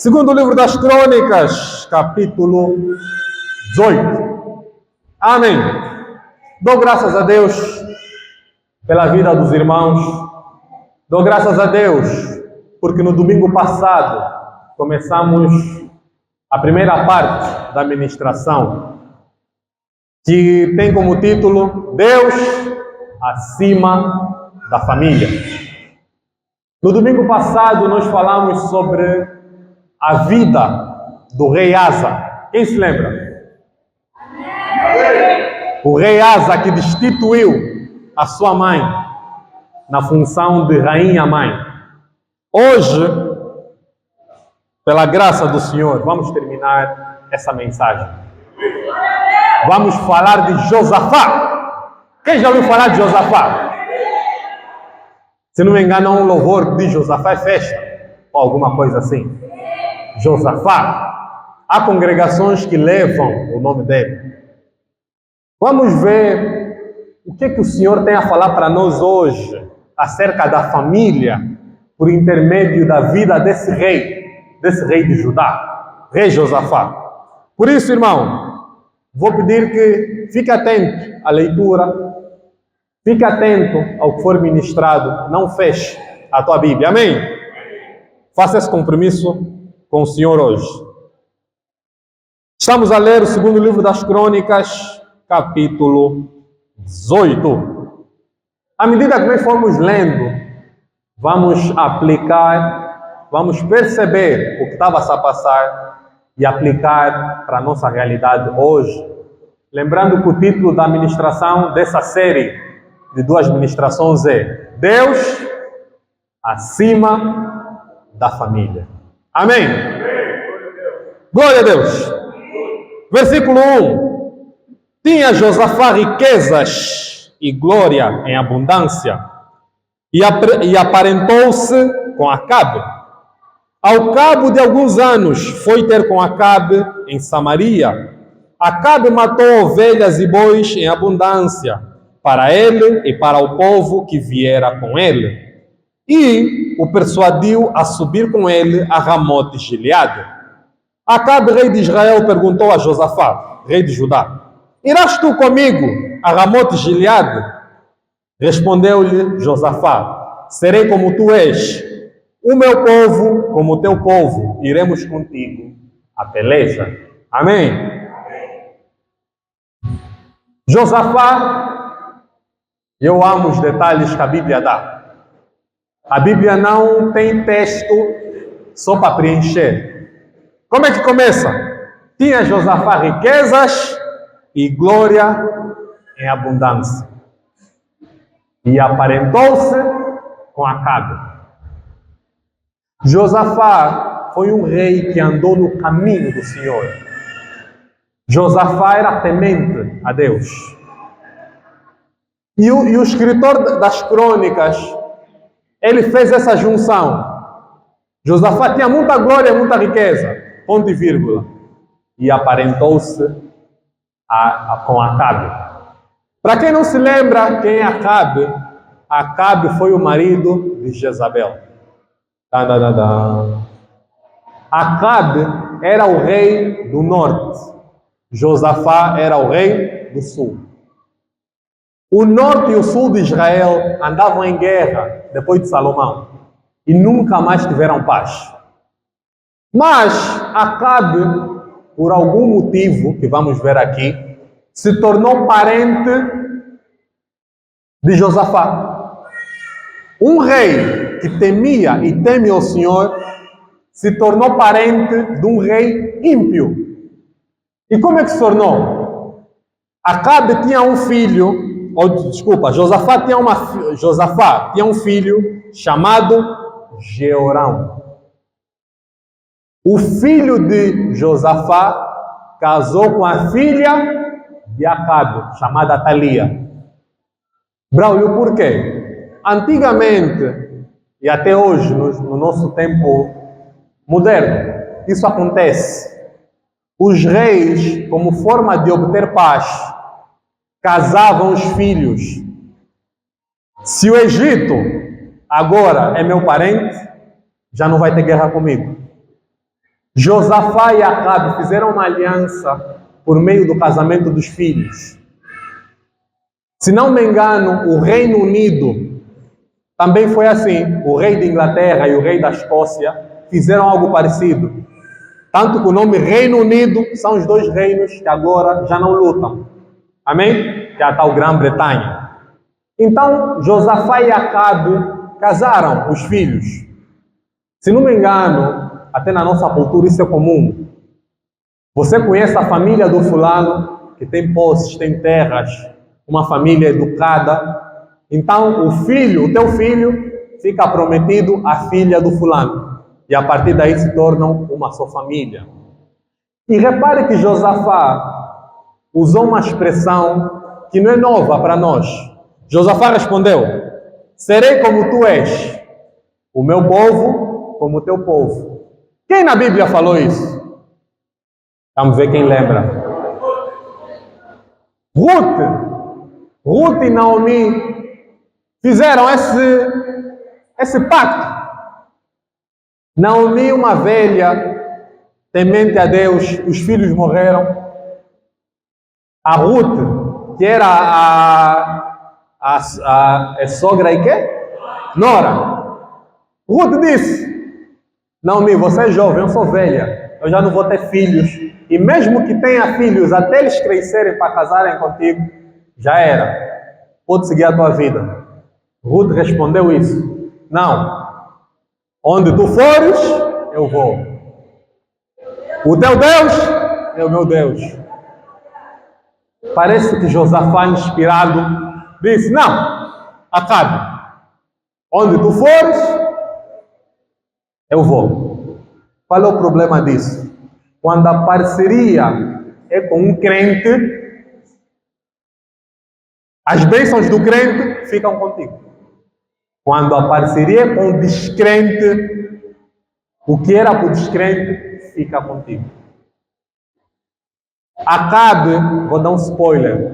Segundo livro das Crônicas, capítulo 18. Amém. Dou graças a Deus pela vida dos irmãos. Dou graças a Deus porque no domingo passado começamos a primeira parte da ministração, que tem como título Deus acima da família. No domingo passado nós falamos sobre a vida do rei Asa. Quem se lembra? O rei Asa que destituiu a sua mãe na função de rainha-mãe. Hoje, pela graça do Senhor, vamos terminar essa mensagem. Vamos falar de Josafá. Quem já ouviu falar de Josafá? Se não me engano, um louvor de Josafá é festa, ou alguma coisa assim. Josafá. Há congregações que levam o nome dele. Vamos ver o que o Senhor tem a falar para nós hoje acerca da família por intermédio da vida desse rei de Judá, rei Josafá. Por isso, irmão, vou pedir que fique atento à leitura, fique atento ao que for ministrado, não feche a tua Bíblia, amém? Faça esse compromisso com o Senhor hoje. Estamos a ler o segundo livro das Crônicas, capítulo 18. À medida que nós formos lendo, vamos aplicar, vamos perceber o que estava a passar e aplicar para a nossa realidade hoje. Lembrando que o título da ministração dessa série de 2 ministrações é Deus acima da família. Amém? Glória a Deus. Versículo 1. Tinha Josafá riquezas e glória em abundância, e aparentou-se com Acabe. Ao cabo de alguns anos, foi ter com Acabe em Samaria. Acabe matou ovelhas e bois em abundância, para ele e para o povo que viera com ele. E o persuadiu a subir com ele a Ramote de Gileade. Acabe, rei de Israel, perguntou a Josafá, rei de Judá: Irás tu comigo a Ramote de Gileade? Respondeu-lhe Josafá: Serei como tu és, o meu povo como o teu povo, iremos contigo a peleja. Amém? Josafá, eu amo os detalhes que a Bíblia dá. A Bíblia não tem texto só para preencher. Como é que começa? Tinha Josafá riquezas e glória em abundância, e aparentou-se com Acabe. Josafá foi um rei que andou no caminho do Senhor. Josafá era temente a Deus. E o escritor das Crônicas, ele fez essa junção. Josafá tinha muita glória, muita riqueza, ponto e vírgula, e aparentou-se com Acabe. Para quem não se lembra quem é Acabe, Acabe foi o marido de Jezabel. Acabe era o rei do norte, Josafá era o rei do sul. O norte e o sul de Israel andavam em guerra depois de Salomão e nunca mais tiveram paz. Mas Acabe, por algum motivo que vamos ver aqui, se tornou parente de Josafá. Um rei que temia e teme ao Senhor se tornou parente de um rei ímpio. E como é que se tornou? Acabe tinha um filho, Josafá tinha um filho chamado Jeorão. O filho de Josafá casou com a filha de Acabe, chamada Atalia. Braulio, por quê? Antigamente, e até hoje, no nosso tempo moderno, isso acontece. Os reis, como forma de obter paz, casavam os filhos. Se o Egito agora é meu parente, já não vai ter guerra comigo. Josafá e Acabe fizeram uma aliança por meio do casamento dos filhos. Se não me engano, o Reino Unido também foi assim. O rei da Inglaterra e o rei da Escócia fizeram algo parecido. Tanto que o nome Reino Unido são os dois reinos que agora já não lutam. Amém? Que é a tal Grã-Bretanha. Então, Josafá e Acabe casaram os filhos. Se não me engano, até na nossa cultura isso é comum. Você conhece a família do fulano, que tem posses, tem terras, uma família educada. Então, o teu filho, fica prometido à filha do fulano. E a partir daí se tornam uma só família. E repare que Josafá usou uma expressão que não é nova para nós. Josafá respondeu: serei como tu és, o meu povo como o teu povo. Quem na Bíblia falou isso? Vamos ver quem lembra. Ruth e Naomi fizeram esse pacto. Naomi, uma velha, temente a Deus, os filhos morreram. A Ruth, que era a sogra e quê? Nora. Ruth disse: Naomi, você é jovem, eu sou velha, eu já não vou ter filhos. E mesmo que tenha filhos, até eles crescerem para casarem contigo, já era. Pode seguir a tua vida. Ruth respondeu isso: não. Onde tu fores, eu vou. O teu Deus é o meu Deus. Parece que Josafá, inspirado, disse: não, Acabe, onde tu fores, eu vou. Qual é o problema disso? Quando a parceria é com um crente, as bênçãos do crente ficam contigo. Quando a parceria é com o descrente, o que era para o descrente fica contigo. Acabe, vou dar um spoiler,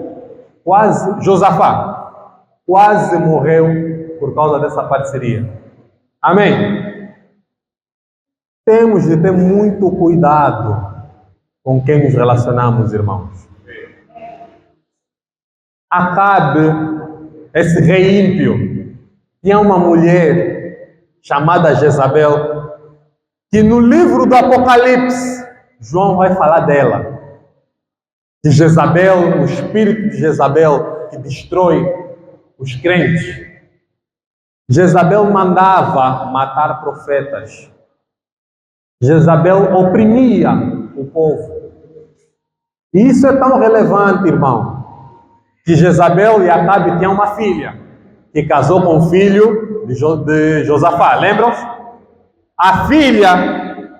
Josafá quase morreu por causa dessa parceria. Amém? Temos de ter muito cuidado com quem nos relacionamos, irmãos. Acabe, esse rei ímpio, tinha uma mulher chamada Jezabel, que no livro do Apocalipse, João vai falar dela. De Jezabel, o espírito de Jezabel que destrói os crentes. Jezabel mandava matar profetas. Jezabel oprimia o povo. E isso é tão relevante, irmão, que Jezabel e Acabe tinham uma filha, que casou com o filho de Josafá. Lembram-se? A filha,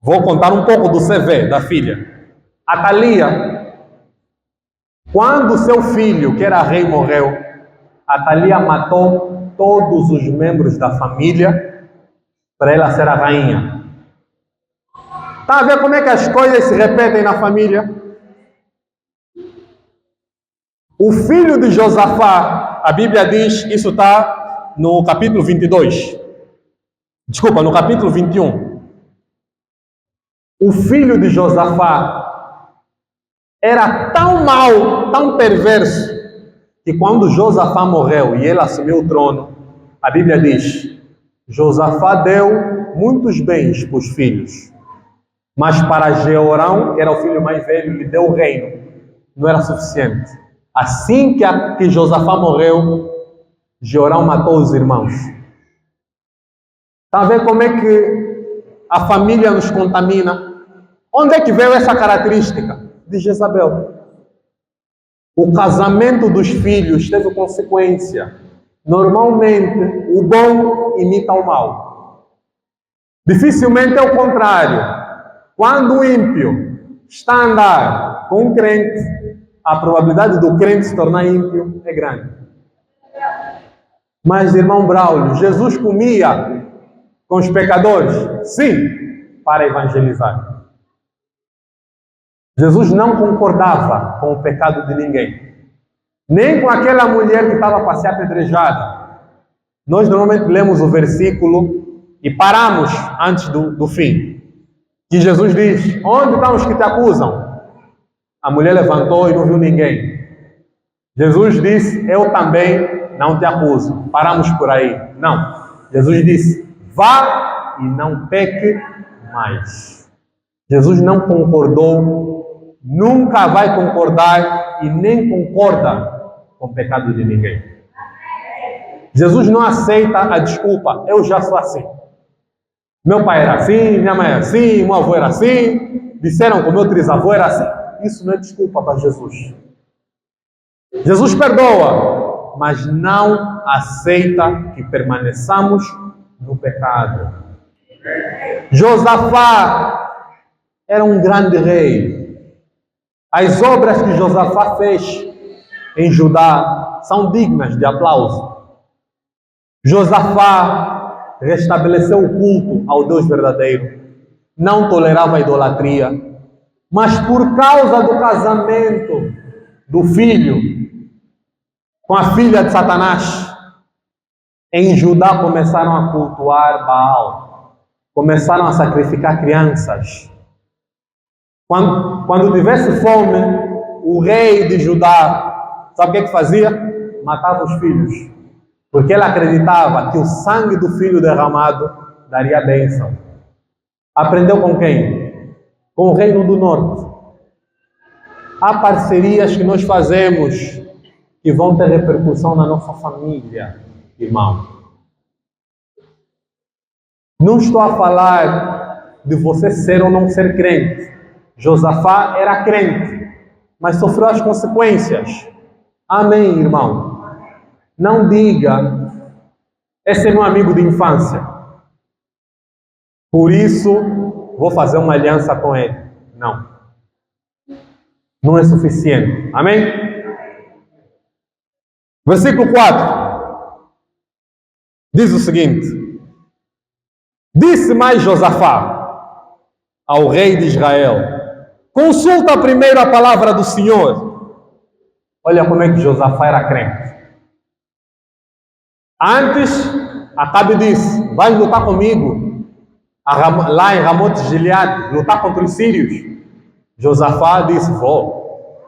vou contar um pouco do CV da filha. Atalia, quando seu filho, que era rei, morreu, Atalia matou todos os membros da família para ela ser a rainha. Está a ver como é que as coisas se repetem na família? O filho de Josafá, a Bíblia diz, isso está no capítulo 22. Desculpa, no capítulo 21. O filho de Josafá era tão mau, tão perverso, que quando Josafá morreu e ele assumiu o trono, a Bíblia diz: Josafá deu muitos bens para os filhos, mas para Jeorão, que era o filho mais velho, lhe deu o reino. Não era suficiente. Assim que Josafá morreu, Jeorão matou os irmãos. Está a ver como é que a família nos contamina? Onde é que veio essa característica? De Jezabel. O casamento dos filhos teve consequência. Normalmente, o bom imita o mal. Dificilmente é o contrário. Quando o ímpio está a andar com um crente, a probabilidade do crente se tornar ímpio é grande. Mas, irmão Braulio, Jesus comia com os pecadores? Sim, para evangelizar. Jesus não concordava com o pecado de ninguém. Nem com aquela mulher que estava para ser apedrejada. Nós normalmente lemos o versículo e paramos antes do fim. Que Jesus diz: onde estão os que te acusam? A mulher levantou e não viu ninguém. Jesus disse: eu também não te acuso. Paramos por aí. Não. Jesus disse: vá e não peque mais. Jesus não concordou, nunca vai concordar e nem concorda com o pecado de ninguém. Jesus não aceita a desculpa: eu já sou assim. Meu pai era assim, minha mãe era assim, meu avô era assim, disseram que o meu trisavô era assim. Isso não é desculpa para Jesus. Jesus perdoa, mas não aceita que permaneçamos no pecado. Josafá era um grande rei. As obras que Josafá fez em Judá são dignas de aplauso. Josafá restabeleceu o culto ao Deus verdadeiro, não tolerava a idolatria, mas por causa do casamento do filho com a filha de Satanás, em Judá começaram a cultuar Baal, começaram a sacrificar crianças. Quando tivesse fome, o rei de Judá, sabe o que fazia? Matava os filhos, porque ele acreditava que o sangue do filho derramado daria bênção. Aprendeu com quem? Com o reino do norte. Há parcerias que nós fazemos que vão ter repercussão na nossa família, irmão. Não estou a falar de você ser ou não ser crente. Josafá era crente, mas sofreu as consequências. Amém, irmão? Não diga: esse é meu amigo de infância, por isso vou fazer uma aliança com ele. Não. Não é suficiente. Amém? Versículo 4 diz o seguinte: disse mais Josafá ao rei de Israel: consulta primeiro a palavra do Senhor. Olha como é que Josafá era crente. Antes, Acabe disse: vai lutar comigo lá em Ramote de Gileade, lutar contra os sírios. Josafá disse: vou.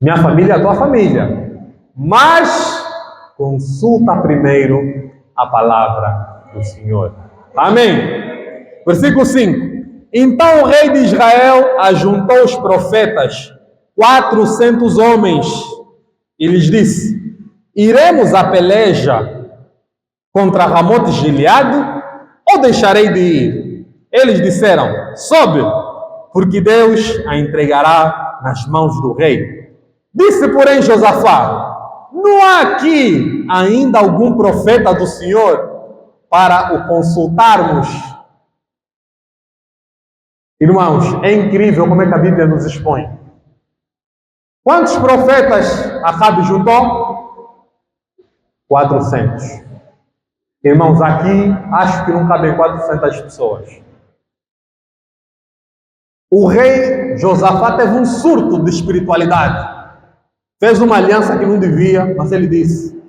Minha família é a tua família, mas consulta primeiro a palavra do Senhor. Amém? Versículo 5. Então o rei de Israel ajuntou os profetas, 400 homens, e lhes disse: iremos à peleja contra Ramote de Gileade, ou deixarei de ir? Eles disseram: sobe, porque Deus a entregará nas mãos do rei. Disse, porém, Josafá: não há aqui ainda algum profeta do Senhor para o consultarmos? Irmãos, é incrível como é que a Bíblia nos expõe. Quantos profetas Acabe juntou? 400. Irmãos, aqui acho que não cabem 400 pessoas. O rei Josafá teve um surto de espiritualidade. Fez uma aliança que não devia, mas ele disse: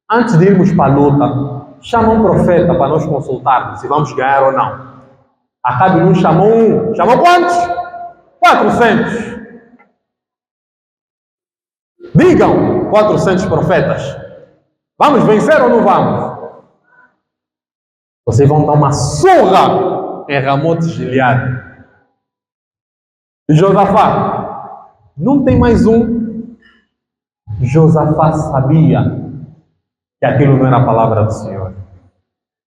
antes de irmos para a luta, chama um profeta para nós consultarmos se vamos ganhar ou não. Acabe não chamou um. Chamou quantos? 400. Digam, 400 profetas: vamos vencer ou não vamos? Vocês vão dar uma surra em Ramote de Gileade. E Josafá: não tem mais um. Josafá sabia que aquilo não era a palavra do Senhor.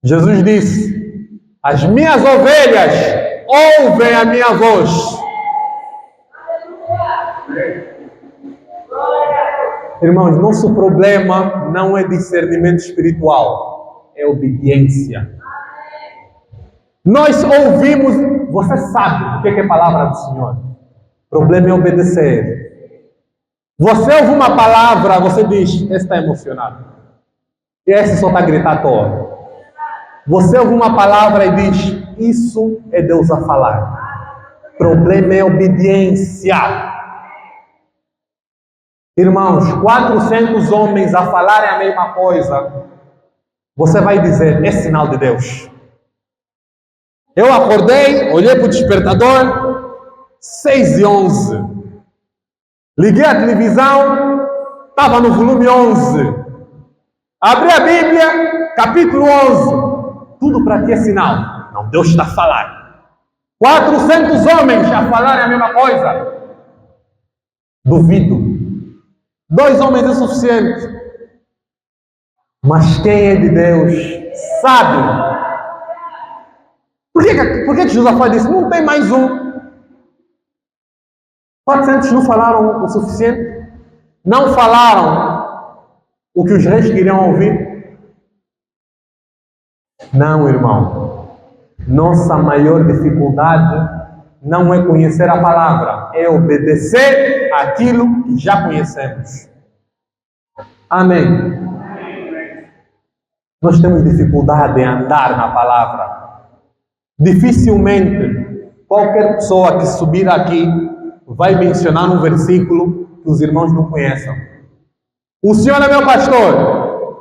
Jesus disse: as minhas ovelhas ouvem a minha voz. Irmãos, nosso problema não é discernimento espiritual, é obediência. Nós ouvimos, você sabe o que é a palavra do Senhor. O problema é obedecer. Você ouve uma palavra, você diz: esse está emocionado. E esse só está a gritar à toa. Você ouve uma palavra e diz: isso é Deus a falar. O problema é obediência. Irmãos, 400 homens a falarem a mesma coisa, você vai dizer: é sinal de Deus. Eu acordei, olhei para o despertador, 6h11. Liguei a televisão, estava no volume 11. Abri a Bíblia, capítulo 11. Tudo para ti é sinal. Não, Deus está a falar. 400 homens a falarem a mesma coisa. Duvido. 2 homens é suficiente. Mas quem é de Deus sabe. Por que Josafá disse? Não tem mais um. 400 não falaram o suficiente? Não falaram o que os reis queriam ouvir? Não, irmão. Nossa maior dificuldade não é conhecer a palavra, é obedecer aquilo que já conhecemos. Amém. Nós temos dificuldade em andar na palavra. Dificilmente qualquer pessoa que subir aqui vai mencionar um versículo que os irmãos não conheçam. O Senhor é meu pastor.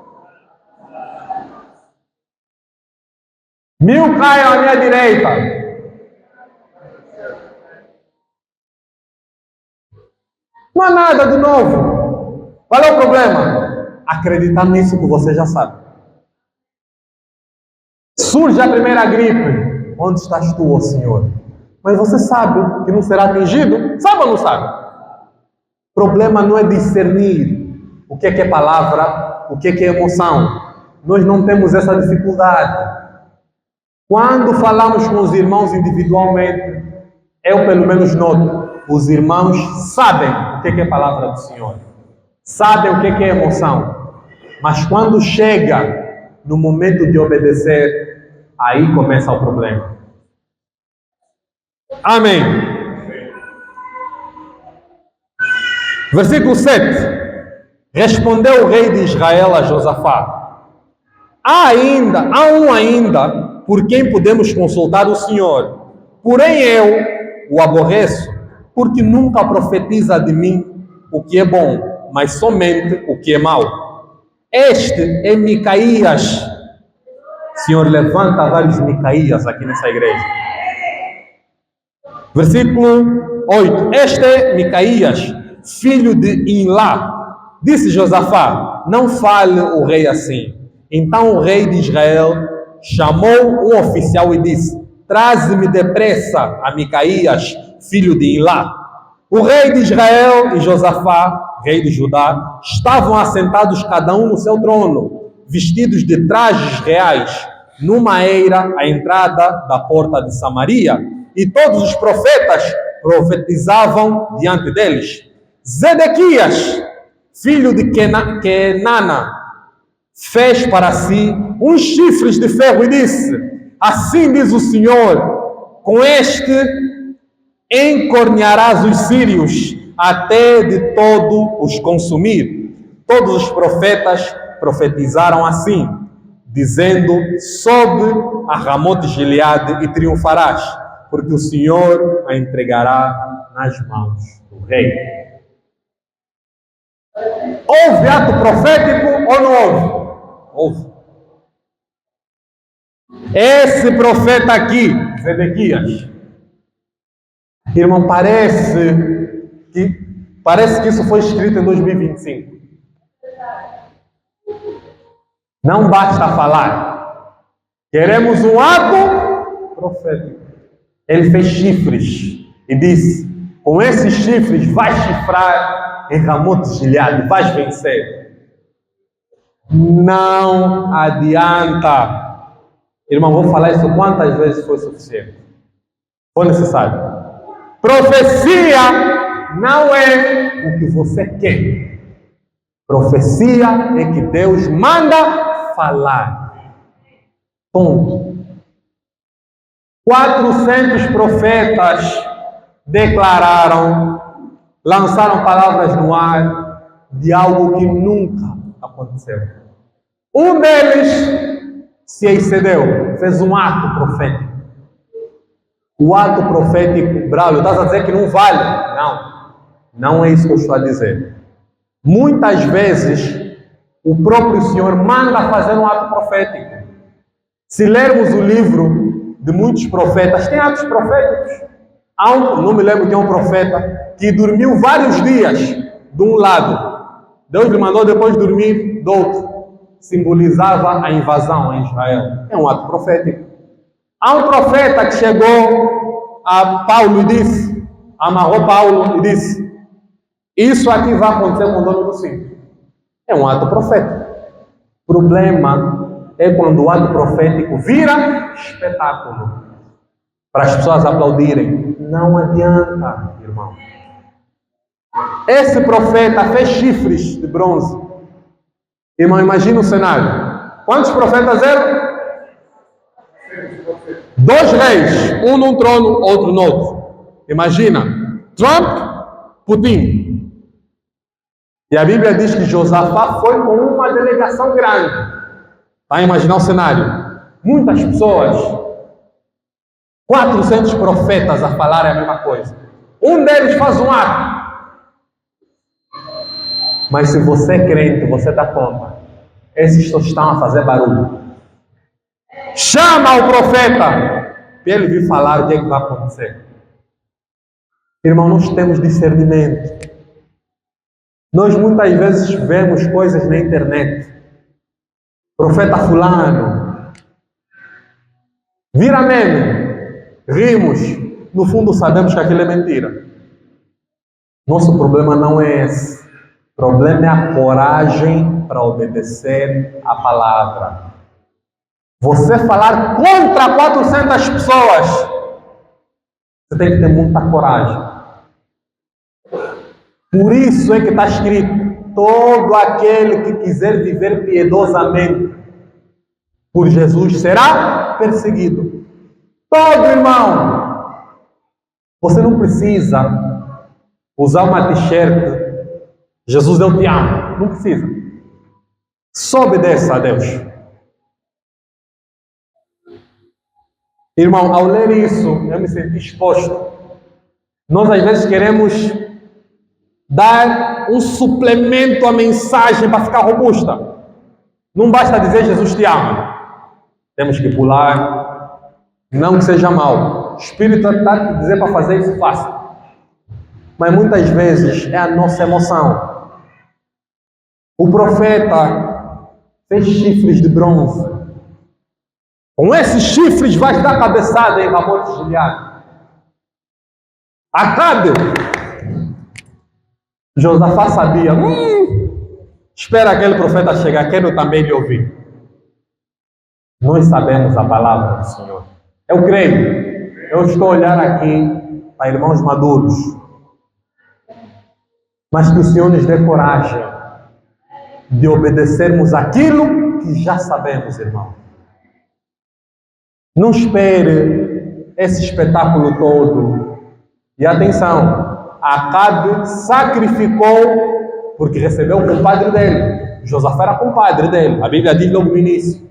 1000 caiam à minha direita. Não há nada de novo. Qual é o problema? Acreditar nisso que você já sabe. Surge a primeira gripe. Onde estás tu, ó Senhor? Mas você sabe que não será atingido? Sabe ou não sabe? O problema não é discernir o que é palavra, o que é emoção. Nós não temos essa dificuldade. Quando falamos com os irmãos individualmente, eu pelo menos noto, os irmãos sabem o que é palavra do Senhor. Sabem o que é emoção. Mas quando chega no momento de obedecer, aí começa o problema. Amém. Versículo 7. Respondeu o rei de Israel a Josafá: há um ainda por quem podemos consultar o Senhor. Porém eu o aborreço, porque nunca profetiza de mim o que é bom, mas somente o que é mau. Este é Micaías. Senhor, levanta vários Micaías aqui nessa igreja. Versículo 8. Este é Micaías, filho de Imlá. Disse Josafá: não fale o rei assim. Então o rei de Israel chamou um oficial e disse: traze-me depressa a Micaías, filho de Imlá. O rei de Israel e Josafá, rei de Judá, estavam assentados cada um no seu trono, vestidos de trajes reais, numa eira à entrada da porta de Samaria, e todos os profetas profetizavam diante deles. Zedequias, filho de Kenana, fez para si uns chifres de ferro e disse: assim diz o Senhor, com este encornearás os sírios, até de todo os consumir. Todos os profetas profetizaram assim, dizendo: sobe a Ramote de Gileade e triunfarás, porque o Senhor a entregará nas mãos do rei. Houve ato profético ou não houve? Houve. Esse profeta aqui, Zedequias, irmão, parece que isso foi escrito em 2025. Não basta falar. Queremos um ato profético. Ele fez chifres e disse: com esses chifres vais chifrar em Ramote de Gileade, vais vencer. Não adianta. Irmão, vou falar isso quantas vezes foi suficiente. Foi necessário. Profecia não é o que você quer. Profecia é que Deus manda falar. Ponto. 400 profetas declararam, lançaram palavras no ar de algo que nunca aconteceu. Um deles se excedeu, fez um ato profético. O ato profético, Braulio, estás a dizer que não vale? Não, não é isso que eu estou a dizer. Muitas vezes, o próprio Senhor manda fazer um ato profético. Se lermos o livro de muitos profetas. Tem atos proféticos. Não me lembro quem é um profeta que dormiu vários dias de um lado. Deus lhe mandou depois dormir do outro. Simbolizava a invasão em Israel. É um ato profético. Há um profeta que chegou a Paulo e disse, amarrou Paulo e disse, isso aqui vai acontecer com o dono do cinto. É um ato profético. O problema é quando o ato profético vira espetáculo para as pessoas aplaudirem. Não adianta, irmão. Esse profeta fez chifres de bronze. Irmão, imagina o cenário. Quantos profetas eram? 2 reis, um num trono, outro no outro. Imagina, Trump, Putin. E a Bíblia diz que Josafá foi com uma delegação grande. Vai imaginar o cenário. Muitas pessoas, 400 profetas a falarem a mesma coisa. Um deles faz um ato. Mas se você é crente, você dá conta. Esses só estão a fazer barulho. Chama o profeta para ele vir falar o que é que vai acontecer. Irmão, nós temos discernimento. Nós muitas vezes vemos coisas na internet. Profeta fulano. Vira meme. Rimos. No fundo sabemos que aquilo é mentira. Nosso problema não é esse. O problema é a coragem para obedecer a palavra. Você falar contra 400 pessoas, você tem que ter muita coragem. Por isso é que está escrito, todo aquele que quiser viver piedosamente por Jesus será perseguido. Todo irmão. Você não precisa usar uma t-shirt Jesus, eu te amo. Não precisa. Só obedeça a Deus. Irmão, ao ler isso, eu me senti exposto. Nós às vezes queremos dar um suplemento à mensagem para ficar robusta. Não basta dizer Jesus te ama. Temos que pular. Não que seja mal. O Espírito está a te dizer para fazer isso fácil. Mas muitas vezes é a nossa emoção. O profeta fez chifres de bronze. Com esses chifres vais dar cabeçada em Ramon de Gileade. Acabe. Josafá sabia. Espera aquele profeta chegar, quero também lhe ouvir. Nós sabemos a palavra do Senhor. Eu creio. Eu estou a olhar aqui para irmãos maduros. Mas que o Senhor nos dê coragem de obedecermos aquilo que já sabemos, irmão. Não espere esse espetáculo todo. E atenção, Acabe sacrificou porque recebeu o compadre dele. Josafá era compadre dele. A Bíblia diz logo no início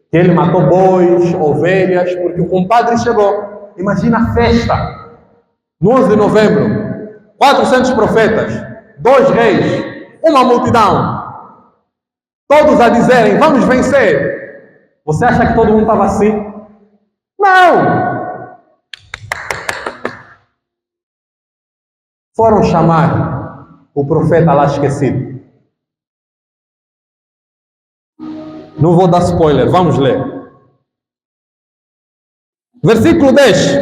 que ele matou bois, ovelhas, porque o compadre chegou. Imagina a festa. No 11 de novembro, 400 profetas, 2 reis, uma multidão, todos a dizerem, vamos vencer. Você acha que todo mundo estava assim? Não! Foram chamar o profeta lá esquecido. Não vou dar spoiler, vamos ler. Versículo 10.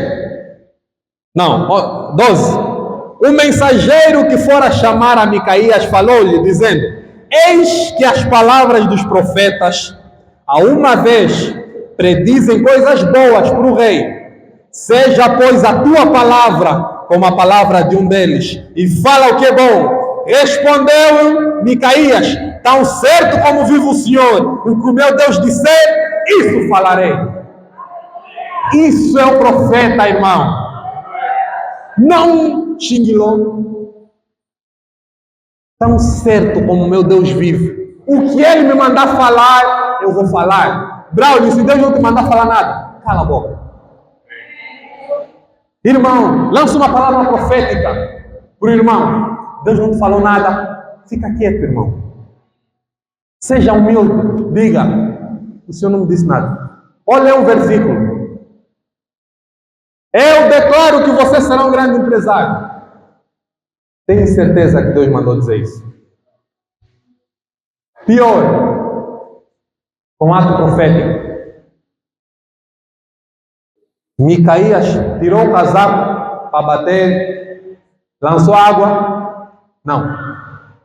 Não, 12. O mensageiro que fora chamar a Micaías falou-lhe, dizendo, eis que as palavras dos profetas, a uma vez, predizem coisas boas para o rei. Seja, pois, a tua palavra como a palavra de um deles, e fala o que é bom. Respondeu Micaías, tão certo como vive o Senhor, o que o meu Deus disser, isso falarei. Isso é o profeta, irmão. Não xinguilou. Tão certo como meu Deus vive. O que ele me mandar falar, eu vou falar. Braulio, se Deus não te mandar falar nada, cala a boca. Irmão, lança uma palavra profética para o irmão. Deus não te falou nada, fica quieto, irmão. Seja humilde, diga, o Senhor não me disse nada. Olha um versículo. Eu declaro que você será um grande empresário. Tenho certeza que Deus mandou dizer isso. Pior, com ato profético. Micaías tirou o casaco para bater, lançou água? Não.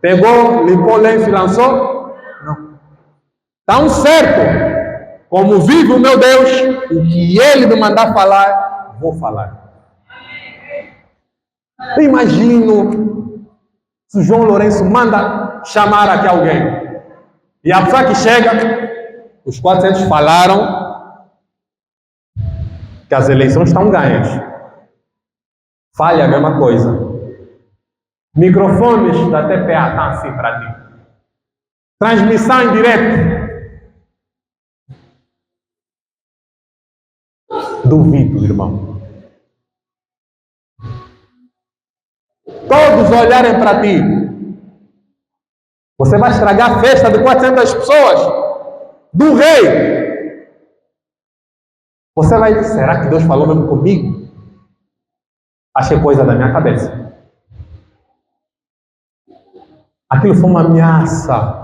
Pegou, limpou o lenço e lançou? Não. Tão certo como vive o meu Deus, o que Ele me mandar falar, vou falar. Eu imagino se o João Lourenço manda chamar aqui alguém. E a pessoa que chega, os 400 falaram que as eleições estão ganhas. Fale a mesma coisa. Microfones da TPA estão assim para ti. Transmissão em direto. Duvido, irmão. Todos olharem para ti. Você vai estragar a festa de 400 pessoas. Do rei. Você vai dizer, será que Deus falou mesmo comigo? Achei coisa da minha cabeça. Aquilo foi uma ameaça.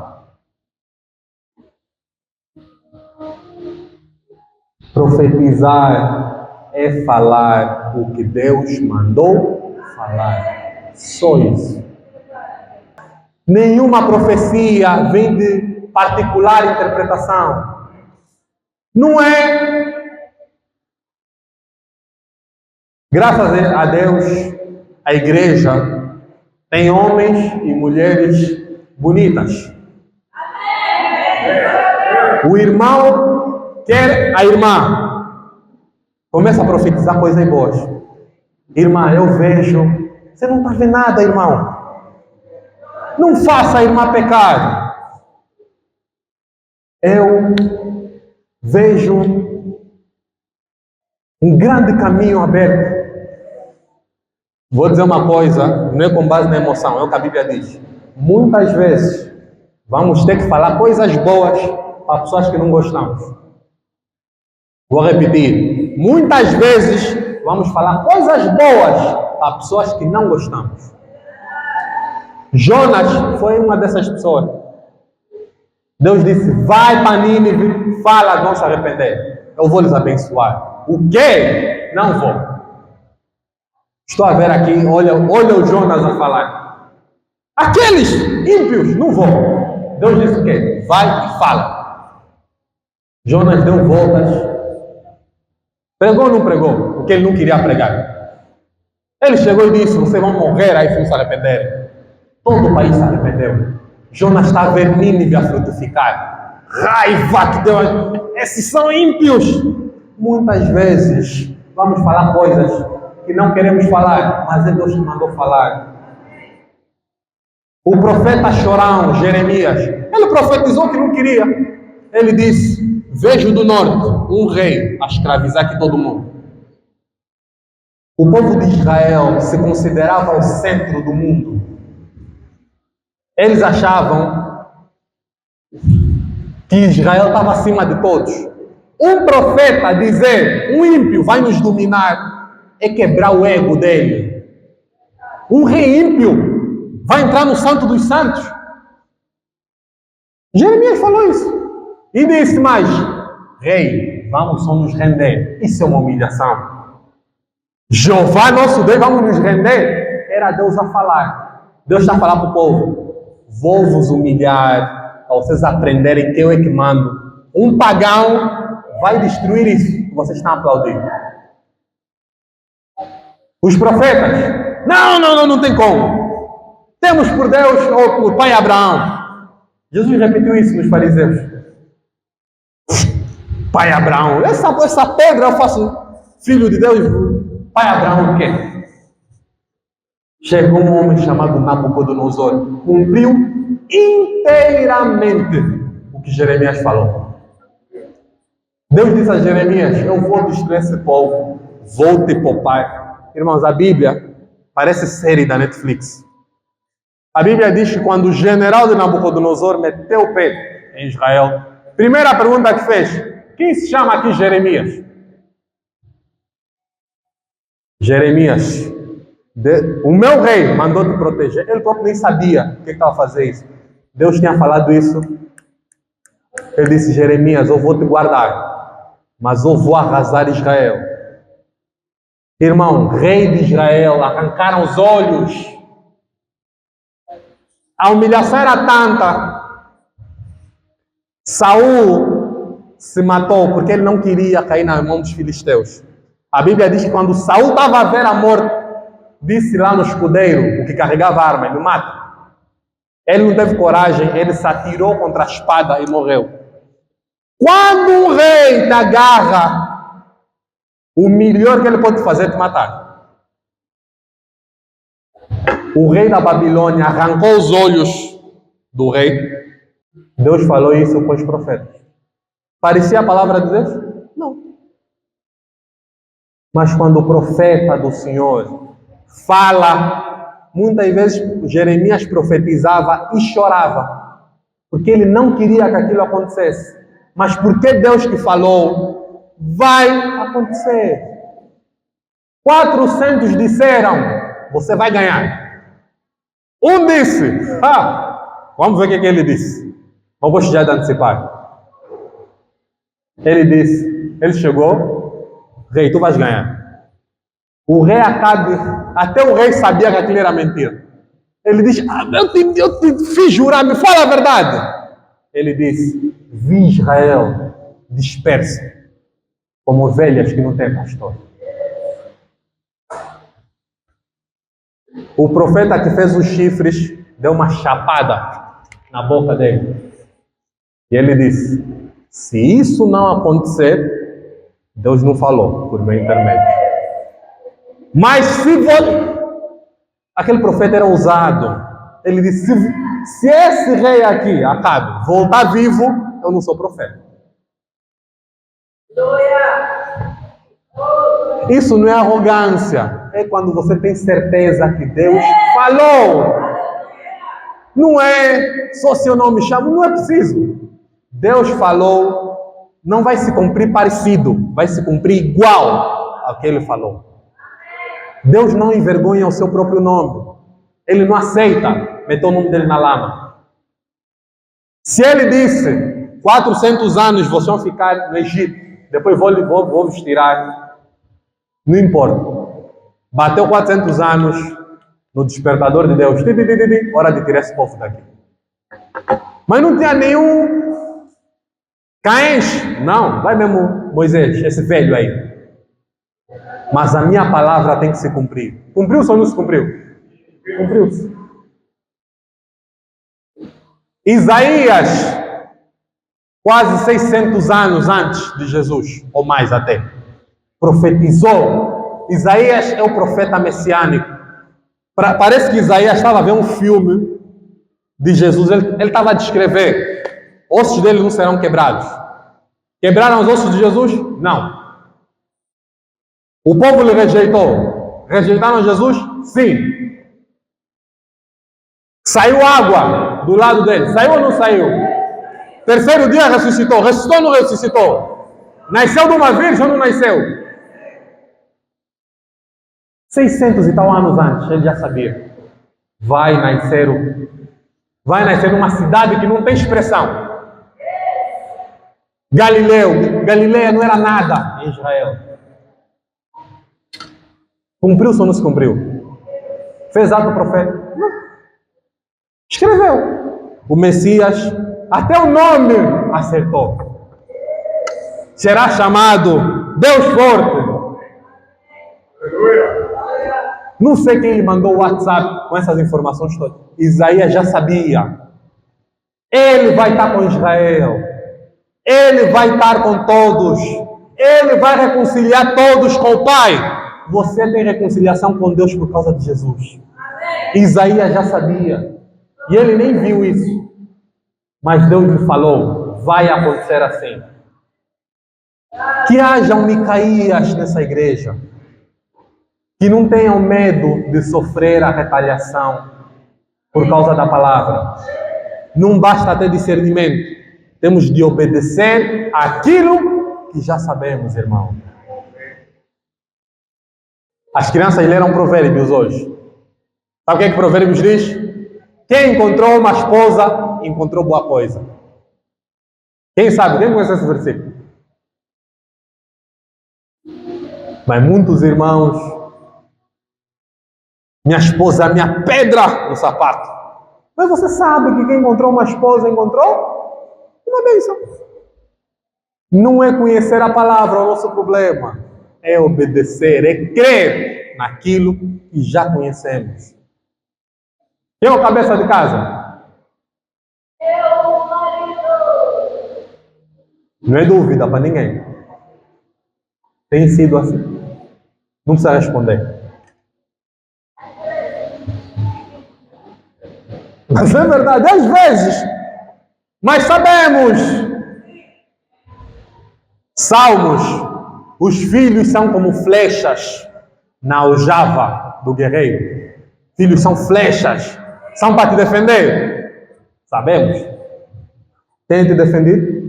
Profetizar é falar o que Deus mandou falar. Só isso. Nenhuma profecia vem de particular interpretação. Não é. Graças a Deus, a igreja tem homens e mulheres bonitas. O irmão quer a irmã. Começa a profetizar coisas boas. Irmã, eu vejo. Você não está vendo nada, irmão. Não faça a irmã pecar. Eu vejo um grande caminho aberto. Vou dizer uma coisa, não é com base na emoção, é o que a Bíblia diz. Muitas vezes vamos ter que falar coisas boas para pessoas que não gostamos. Vou repetir. Muitas vezes vamos falar coisas boas para pessoas que não gostamos. Jonas foi uma dessas pessoas. Deus disse, vai para Nínive, fala, vão se arrepender. Eu vou lhes abençoar. O quê? Não vou. Estou a ver aqui, olha o Jonas a falar. Aqueles ímpios, não vou. Deus disse o quê? Vai e fala. Jonas deu voltas. Pregou ou não pregou? Porque ele não queria pregar. Ele chegou e disse, vocês vão morrer aí se se arrependerem. Todo o país se arrependeu. Jonas está a ver Nínive a frutificar. Raiva que deu. Esses são ímpios. Muitas vezes vamos falar coisas que não queremos falar, mas é Deus que mandou falar. O profeta chorão, Jeremias, ele profetizou que não queria. Ele disse, vejo do norte um rei a escravizar aqui todo mundo. O povo de Israel se considerava o centro do mundo. Eles achavam que Israel estava acima de todos. Um profeta dizer, um ímpio vai nos dominar, é quebrar o ego dele. Um rei ímpio vai entrar no santo dos santos. Jeremias falou isso. E disse mais, rei, vamos só nos render. Isso é uma humilhação. Jeová, nosso Deus, vamos nos render. Era Deus a falar. Deus está a falar para o povo. Vou vos humilhar para vocês aprenderem que eu é que mando. Um pagão vai destruir isso que vocês estão aplaudindo. Os profetas, não tem como. Temos por Deus ou por pai Abraão. Jesus repetiu isso nos fariseus. Pai Abraão, essa pedra eu faço filho de Deus. Pai Abraão o quê? Chegou um homem chamado Nabucodonosor, cumpriu inteiramente o que Jeremias falou. Deus disse a Jeremias, eu vou destruir esse povo, vou te poupar. Irmãos, a Bíblia parece série da Netflix. A Bíblia diz que quando o general de Nabucodonosor meteu o pé em Israel, primeira pergunta que fez, quem se chama aqui Jeremias? Jeremias, o meu rei mandou te proteger. Ele próprio nem sabia o que estava a fazer isso. Deus tinha falado isso. Ele disse: Jeremias, eu vou te guardar, mas eu vou arrasar Israel. Irmão, rei de Israel, arrancaram os olhos. A humilhação era tanta. Saul se matou porque ele não queria cair na mão dos filisteus. A Bíblia diz que quando Saul estava a ver a morte, disse lá no escudeiro, o que carregava a arma, ele mata. Ele não teve coragem, ele se atirou contra a espada e morreu. Quando um rei te agarra, o melhor que ele pode fazer é te matar. O rei da Babilônia arrancou os olhos do rei. Deus falou isso com os profetas. Parecia a palavra de Deus? Não. Mas quando o profeta do Senhor fala, muitas vezes Jeremias profetizava e chorava, porque ele não queria que aquilo acontecesse. Mas porque Deus que falou, vai acontecer. 400 disseram, você vai ganhar. Um disse, vamos ver o que ele disse. Eu gosto já de antecipar. Ele disse, ele chegou, rei, tu vais ganhar. O rei Acabe, até o rei sabia que aquilo era mentira. Ele disse, eu te fiz jurar, me fala a verdade. Ele disse, vi Israel disperso, como ovelhas que não têm pastor. O profeta que fez os chifres deu uma chapada na boca dele. E ele disse, se isso não acontecer, Deus não falou por meu intermédio. Mas aquele profeta era ousado. Ele disse, se esse rei aqui, Acabe, voltar vivo, eu não sou profeta. Isso não é arrogância. É quando você tem certeza que Deus falou. Não é só se eu não me chamo, não é preciso. Deus falou, não vai se cumprir parecido, vai se cumprir igual ao que Ele falou. Deus não envergonha o seu próprio nome. Ele não aceita meter o nome dele na lama. Se Ele disse, 400 anos vocês vão ficar no Egito, depois vou vos tirar, não importa. Bateu 400 anos no despertador de Deus, hora de tirar esse povo daqui. Mas não tinha nenhum cães, não, vai mesmo Moisés, esse velho aí. Mas a minha palavra tem que se cumprir. Cumpriu-se ou não se cumpriu? Cumpriu-se. Isaías, quase 600 anos antes de Jesus, ou mais até, profetizou. Isaías é o profeta messiânico. Parece que Isaías estava a ver um filme de Jesus. Ele estava a descrever. Ossos dele não serão quebrados. Quebraram os ossos de Jesus? Não. O povo lhe rejeitou. Rejeitaram Jesus? Sim. Saiu água do lado dele. Saiu ou não saiu? Terceiro dia ressuscitou. Ressuscitou ou não ressuscitou? Nasceu de uma virgem ou não nasceu? 600 e tal anos antes, ele já sabia. Vai nascer uma cidade que não tem expressão. Galileia não era nada em Israel. Cumpriu-se ou não se cumpriu? Fez ato profeta? Não. Escreveu. O Messias, até o nome acertou. Será chamado Deus Forte. Não sei quem lhe mandou o WhatsApp com essas informações todas. Isaías já sabia. Ele vai estar com Israel. Ele vai estar com todos. Ele vai reconciliar todos com o Pai. Você tem reconciliação com Deus por causa de Jesus. Isaías já sabia. E ele nem viu isso. Mas Deus lhe falou, vai acontecer assim. Que haja um Micaías nessa igreja. Que não tenham medo de sofrer a retaliação por causa da palavra. Não basta ter discernimento. Temos de obedecer aquilo que já sabemos, irmão. As crianças leram Provérbios hoje. Sabe o que Provérbios diz? Quem encontrou uma esposa, encontrou boa coisa. Quem sabe? Quem conhece esse versículo? Mas muitos irmãos, minha esposa é a minha pedra no sapato. Mas você sabe que quem encontrou uma esposa, encontrou uma bênção. Não é conhecer a palavra o nosso problema. É obedecer, é crer naquilo que já conhecemos. Quem é o cabeça de casa? Não é dúvida para ninguém. Tem sido assim. Não precisa responder. Mas é verdade, às vezes. Mas sabemos. Salmos. Os filhos são como flechas na aljava do guerreiro. Filhos são flechas. São para te defender. Sabemos. Tem te defendido?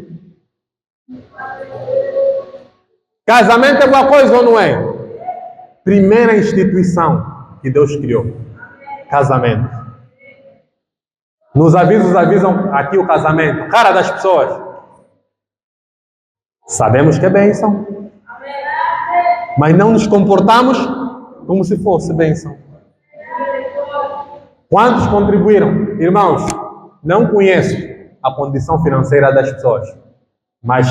Casamento é boa coisa ou não é? Primeira instituição que Deus criou. Casamento. Nos avisos avisam aqui o casamento. Cara das pessoas. Sabemos que é bênção. Mas não nos comportamos como se fosse bênção. Quantos contribuíram? Irmãos, não conheço a condição financeira das pessoas. Mas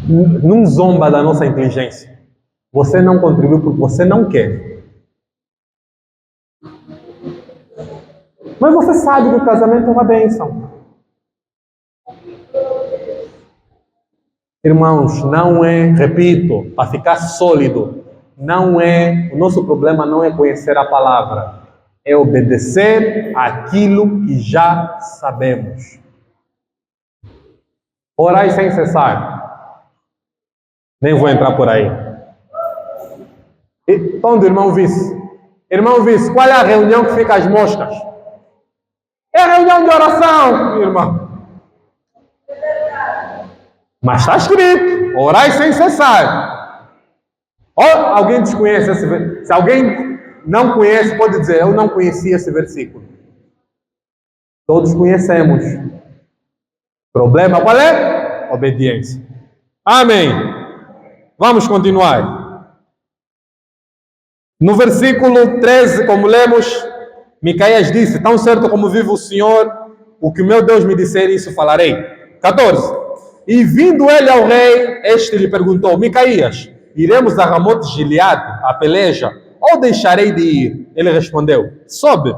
não zomba da nossa inteligência. Você não contribuiu porque você não quer. Mas você sabe que o casamento é uma bênção. Irmãos, não é, repito, para ficar sólido, não é, o nosso problema não é conhecer a palavra, é obedecer aquilo que já sabemos. Orai sem cessar. Nem vou entrar por aí. Então, do irmão vice. Irmão vice, qual é a reunião que fica as moscas? É a reunião de oração, irmão. Mas está escrito, orai sem cessar. Ou alguém desconhece esse versículo? Se alguém não conhece, pode dizer, eu não conhecia esse versículo. Todos conhecemos. Problema qual é? Obediência. Amém. Vamos continuar. No versículo 13, como lemos, Micaías disse, tão certo como vive o Senhor, o que o meu Deus me disser, isso falarei. 14. E vindo ele ao rei, este lhe perguntou, Micaías, iremos a Ramote de Gileade, a peleja, ou deixarei de ir? Ele respondeu, sobe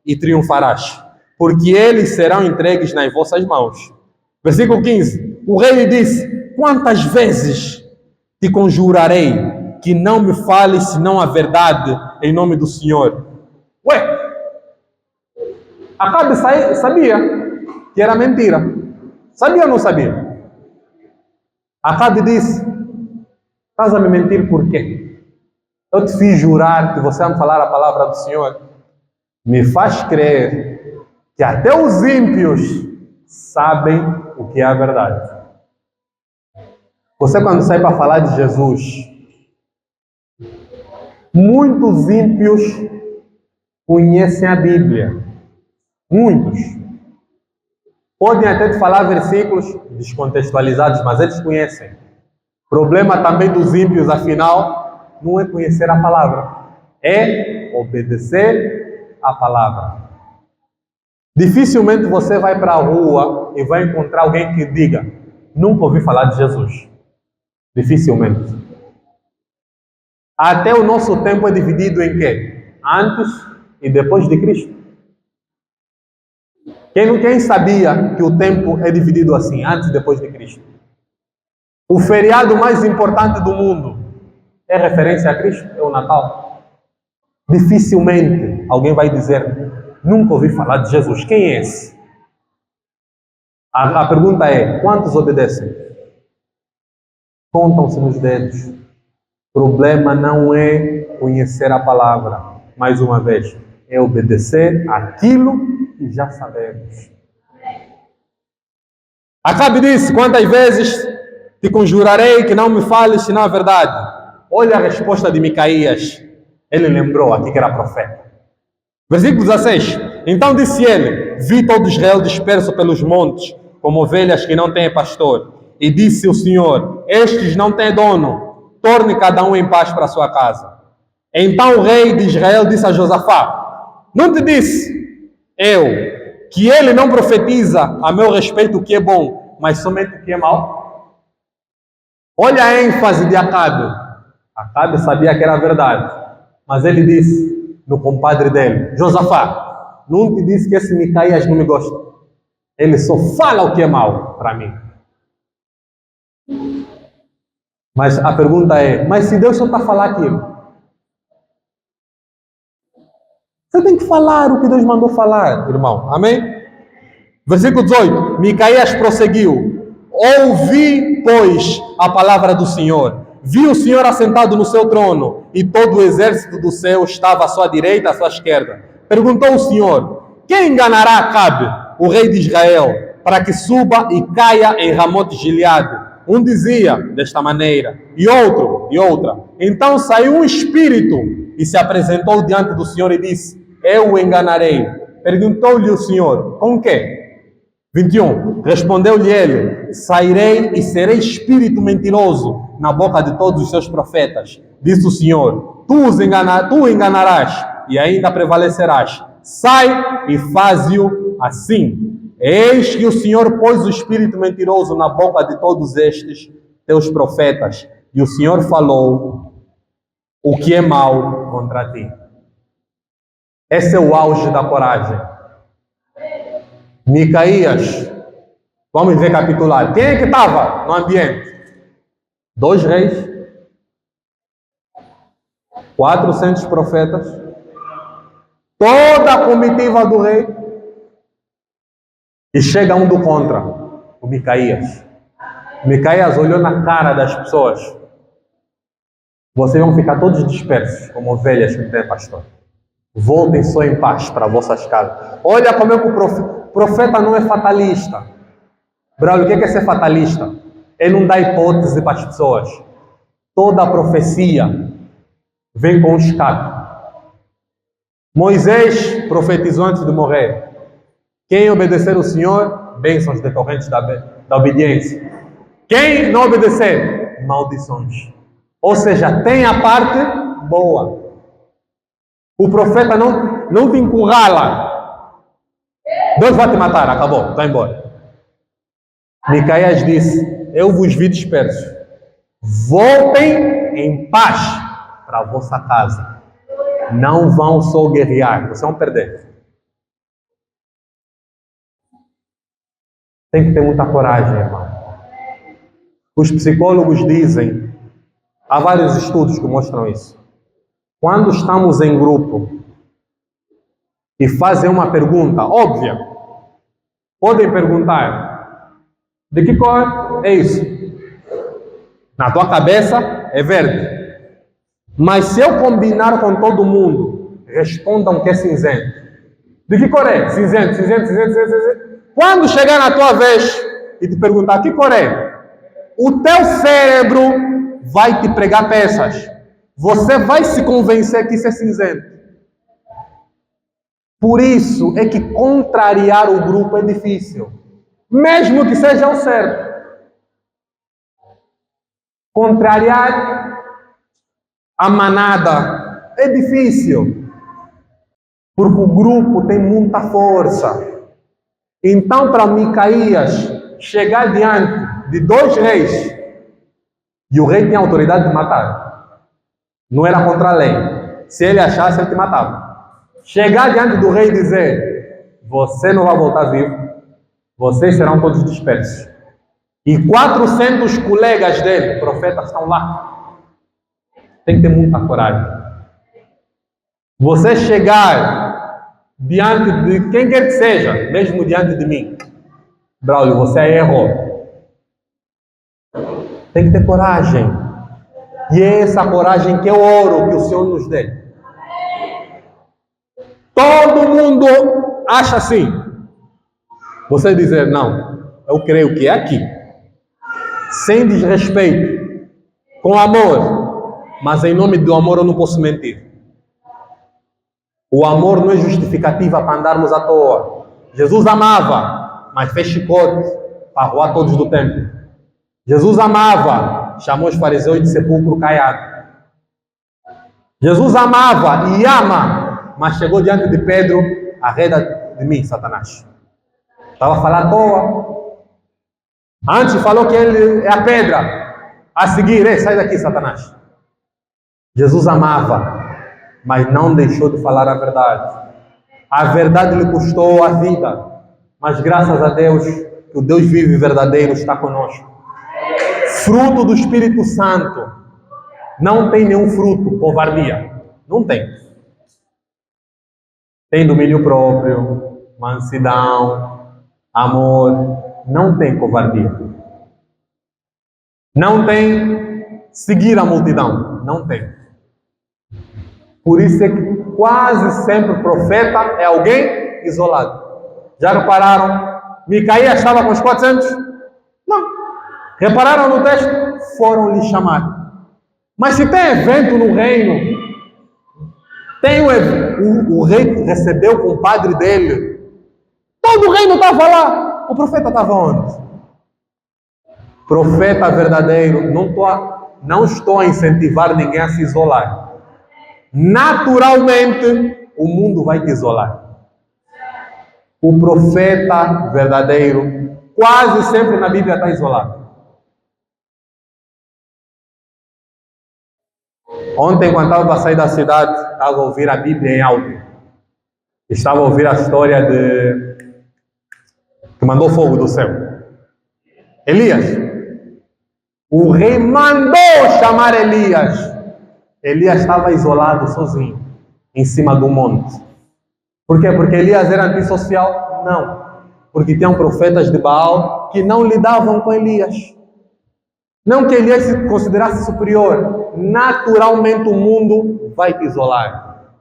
e triunfarás, porque eles serão entregues nas vossas mãos. Versículo 15. O rei lhe disse, quantas vezes te conjurarei que não me fales senão a verdade em nome do Senhor? Ué, Acabe sabia que era mentira. Sabia ou não sabia? Acabe disse, estás a me mentir por quê? Eu te fiz jurar que você vai me falar a palavra do Senhor. Me faz crer que até os ímpios sabem o que é a verdade. Você quando sai para falar de Jesus, muitos ímpios conhecem a Bíblia. Muitos. Podem até te falar versículos descontextualizados, mas eles conhecem. O problema também dos ímpios, afinal, não é conhecer a palavra, é obedecer a palavra. Dificilmente você vai para a rua e vai encontrar alguém que diga, nunca ouvi falar de Jesus. Dificilmente. Até o nosso tempo é dividido em quê? Antes e depois de Cristo. Quem sabia que o tempo é dividido assim, antes e depois de Cristo? O feriado mais importante do mundo é referência a Cristo? É o Natal? Dificilmente alguém vai dizer, nunca ouvi falar de Jesus. Quem é esse? A pergunta é, quantos obedecem? Contam-se nos dedos. O problema não é conhecer a palavra, mais uma vez, é obedecer aquilo que já sabemos. Acabe disse, quantas vezes te conjurarei que não me fales senão a verdade? Olha a resposta de Micaías. Ele lembrou aqui que era profeta. Versículo 16. Então disse ele: vi todo Israel disperso pelos montes, como ovelhas que não têm pastor. E disse o Senhor: estes não têm dono, torne cada um em paz para a sua casa. Então o rei de Israel disse a Josafá: não te disse eu que ele não profetiza a meu respeito o que é bom, mas somente o que é mau? Olha a ênfase de Acabe. Acabe sabia que era verdade, mas ele disse no compadre dele: Josafá, não te disse que esse Micaías não me gosta? Ele só fala o que é mau para mim. Mas a pergunta é: mas se Deus só está a falar aquilo? Você tem que falar o que Deus mandou falar, irmão. Amém? Versículo 18. Micaías prosseguiu: ouvi, pois, a palavra do Senhor. Vi o Senhor assentado no seu trono, e todo o exército do céu estava à sua direita, à sua esquerda. Perguntou o Senhor: quem enganará Acabe, o rei de Israel, para que suba e caia em Ramote Gileade? Um dizia desta maneira, e outro de outra. Então saiu um espírito e se apresentou diante do Senhor e disse: eu o enganarei. Perguntou-lhe o Senhor: com quê? 21. Respondeu-lhe ele: sairei e serei espírito mentiroso na boca de todos os seus profetas. Disse o Senhor: tu o enganarás e ainda prevalecerás. Sai e faze-o assim. Eis que o Senhor pôs o espírito mentiroso na boca de todos estes teus profetas, e o Senhor falou o que é mal contra ti. Esse é o auge da coragem. Micaías, vamos recapitular. Quem é que estava no ambiente? 2 reis, 400 profetas, toda a comitiva do rei, e chega um do contra, o Micaías. Micaías olhou na cara das pessoas: vocês vão ficar todos dispersos, como ovelhas que não têm pastor. Voltem só em paz para vossas casas. Olha como é que o profeta não é fatalista. Braulio, o que é ser fatalista? Ele não dá hipótese para as pessoas. Toda a profecia vem com um escape. Moisés profetizou antes de morrer: quem obedecer o Senhor, bênçãos decorrentes da obediência. Quem não obedecer, maldições. Ou seja, tem a parte boa. O profeta não te encurrala. Deus vai te matar, acabou, vai embora. Micaías disse: eu vos vi dispersos. Voltem em paz para a vossa casa. Não vão só guerrear, vocês vão perder. Tem que ter muita coragem, irmão. Os psicólogos dizem, há vários estudos que mostram isso. Quando estamos em grupo e fazem uma pergunta óbvia, podem perguntar: de que cor é isso? Na tua cabeça é verde. Mas se eu combinar com todo mundo, respondam que é cinzento. De que cor é? Cinzento, cinzento, cinzento, cinzento, cinzento. Quando chegar na tua vez e te perguntar que cor é, o teu cérebro vai te pregar peças. Você vai se convencer que isso é cinzento. Por isso é que contrariar o grupo é difícil. Mesmo que seja o certo. Contrariar a manada é difícil. Porque o grupo tem muita força. Então, para Micaías chegar diante de 2 reis, e o rei tinha autoridade de matar, não era contra a lei. Se ele achasse, ele te matava. Chegar diante do rei e dizer: você não vai voltar vivo, vocês serão todos dispersos. E 400 colegas dele, profetas, estão lá. Tem que ter muita coragem. Você chegar diante de quem quer que seja, mesmo diante de mim: Braulio, você errou. Tem que ter coragem. E é essa coragem que eu oro que o Senhor nos dê. Todo mundo acha assim. Você dizer: não, eu creio que é aqui. Sem desrespeito, com amor, mas em nome do amor eu não posso mentir. O amor não é justificativa para andarmos à toa. Jesus amava, mas fez chicote para arruar todos do templo. Jesus amava, chamou os fariseus de sepulcro caiado. Jesus amava e ama, mas chegou diante de Pedro, arreda de mim, Satanás. Estava a falar à toa. Antes falou que ele é a pedra. A seguir, sai daqui, Satanás. Jesus amava, mas não deixou de falar a verdade. A verdade lhe custou a vida, mas graças a Deus, que o Deus vivo e verdadeiro está conosco. Fruto do Espírito Santo. Não tem nenhum fruto, covardia. Não tem. Tem domínio próprio, mansidão, amor. Não tem covardia. Não tem seguir a multidão. Não tem. Por isso é que quase sempre o profeta é alguém isolado. Já repararam? Micaías estava com os 400? Não. Repararam no texto? Foram lhe chamar. Mas se tem evento no reino, o rei recebeu o compadre dele, todo o reino estava lá, o profeta estava onde? Profeta verdadeiro, não estou a incentivar ninguém a se isolar. Naturalmente, o mundo vai te isolar. O profeta verdadeiro, quase sempre na Bíblia está isolado. Ontem, quando estava a sair da cidade, estava a ouvir a Bíblia em áudio. Estava a ouvir a história que mandou fogo do céu. Elias. O rei mandou chamar Elias. Elias estava isolado, sozinho, em cima do monte. Por quê? Porque Elias era antissocial? Não. Porque tinham profetas de Baal que não lidavam com Elias. Não que Elias se considerasse superior. Naturalmente o mundo vai te isolar.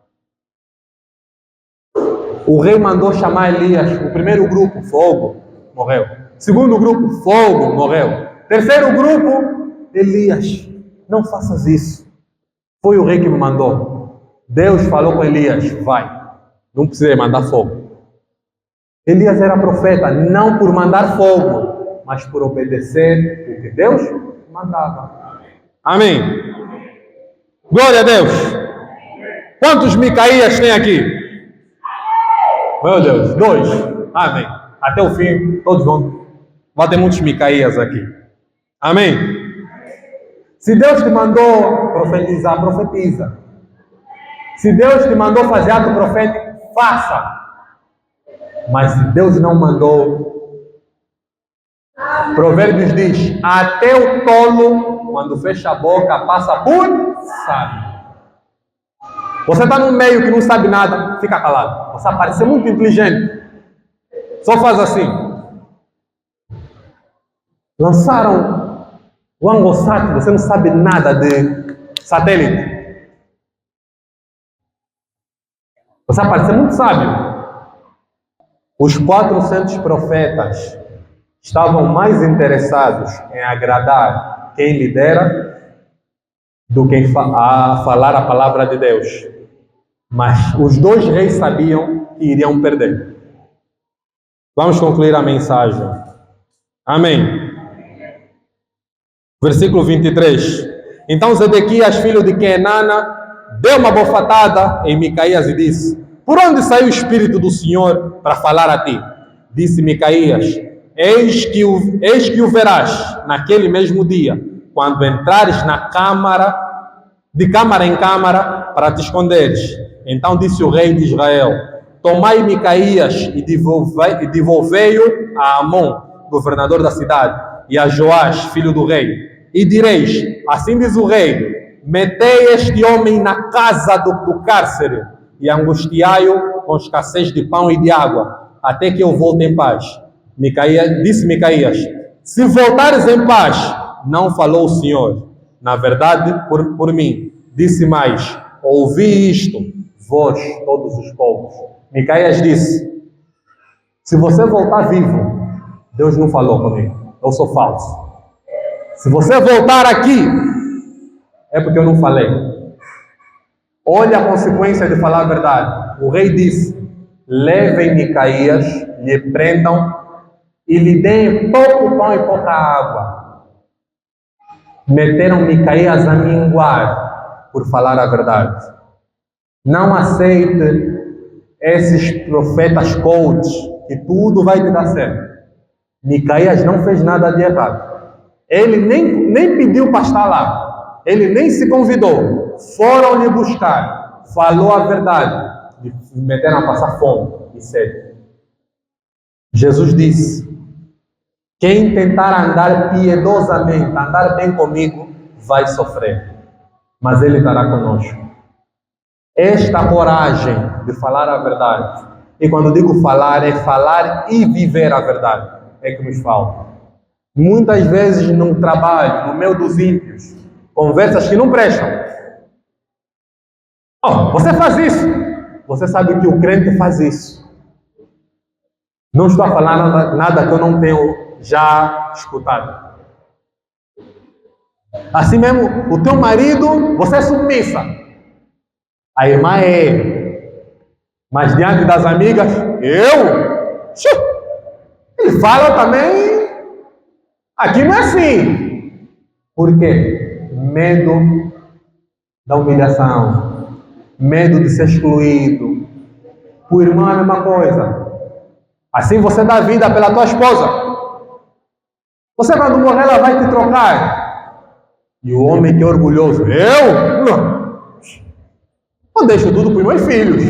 O rei mandou chamar Elias. O primeiro grupo, fogo, morreu. Segundo grupo, fogo, morreu. Terceiro grupo, Elias. Não faças isso. Foi o rei que me mandou. Deus falou com Elias, vai. Não precisa mandar fogo. Elias era profeta, não por mandar fogo, mas por obedecer o que Deus mandava. Amém. Glória a Deus. Quantos Micaías tem aqui? Meu Deus, 2. Amém. Até o fim, todos vão. Vai ter muitos Micaías aqui. Amém. Se Deus te mandou profetizar, profetiza. Se Deus te mandou fazer ato profético, faça. Mas se Deus não mandou, Provérbios diz, até o tolo, quando fecha a boca, passa por sábio. Você está no meio que não sabe nada, fica calado. Você parece muito inteligente. Só faz assim. Lançaram o Angosat, você não sabe nada de satélite. Você parece muito sábio. Os 400 profetas estavam mais interessados em agradar quem lidera do que em falar a palavra de Deus. Mas os 2 reis sabiam que iriam perder. Vamos concluir a mensagem. Amém. Versículo 23. Então Zedequias, filho de Kenana, deu uma bofetada em Micaías e disse, por onde saiu o Espírito do Senhor para falar a ti? Disse Micaías, eis que o verás naquele mesmo dia, quando entrares na câmara, de câmara em câmara, para te esconderes. Então disse o rei de Israel, tomai Micaías e devolvei-o a Amon, governador da cidade, e a Joás, filho do rei. E direis, assim diz o rei, metei este homem na casa do cárcere e angustiai-o com escassez de pão e de água, até que eu volte em paz. Disse Micaías, se voltares em paz, não falou o Senhor, na verdade por mim. Disse mais, ouvi isto, vós, todos os povos. Micaías disse, se você voltar vivo, Deus não falou comigo, eu sou falso. Se você voltar aqui, É porque eu não falei. Olha a consequência de falar a verdade. O rei disse: levem Micaías, lhe prendam e lhe deem pouco pão e pouca água. Meteram Micaías a minguar por falar a verdade. Não aceite esses profetas coaches que tudo vai te dar certo. Micaías não fez nada de errado. Ele nem pediu para estar lá. Ele nem se convidou. Foram lhe buscar. Falou a verdade. E meteram a passar fome e sede. Jesus disse: quem tentar andar piedosamente, andar bem comigo, vai sofrer. Mas Ele estará conosco. Esta coragem de falar a verdade. E quando digo falar, é falar e viver a verdade. É que nos falta. Muitas vezes no trabalho, no meio dos ímpios, conversas que não prestam. Oh, você faz isso. Você sabe que o crente faz isso. Não estou a falar nada que eu não tenho já escutado. Assim mesmo, o teu marido, você é submissa. A irmã é. Mas diante das amigas, eu? Ele fala também. Aqui não é assim. Por quê? Medo da humilhação. Medo de ser excluído. O irmão é a mesma coisa. Assim você dá vida pela tua esposa. Você quando morrer ela vai te trocar. E o homem que é orgulhoso, eu? Não. Eu deixo tudo para os meus filhos.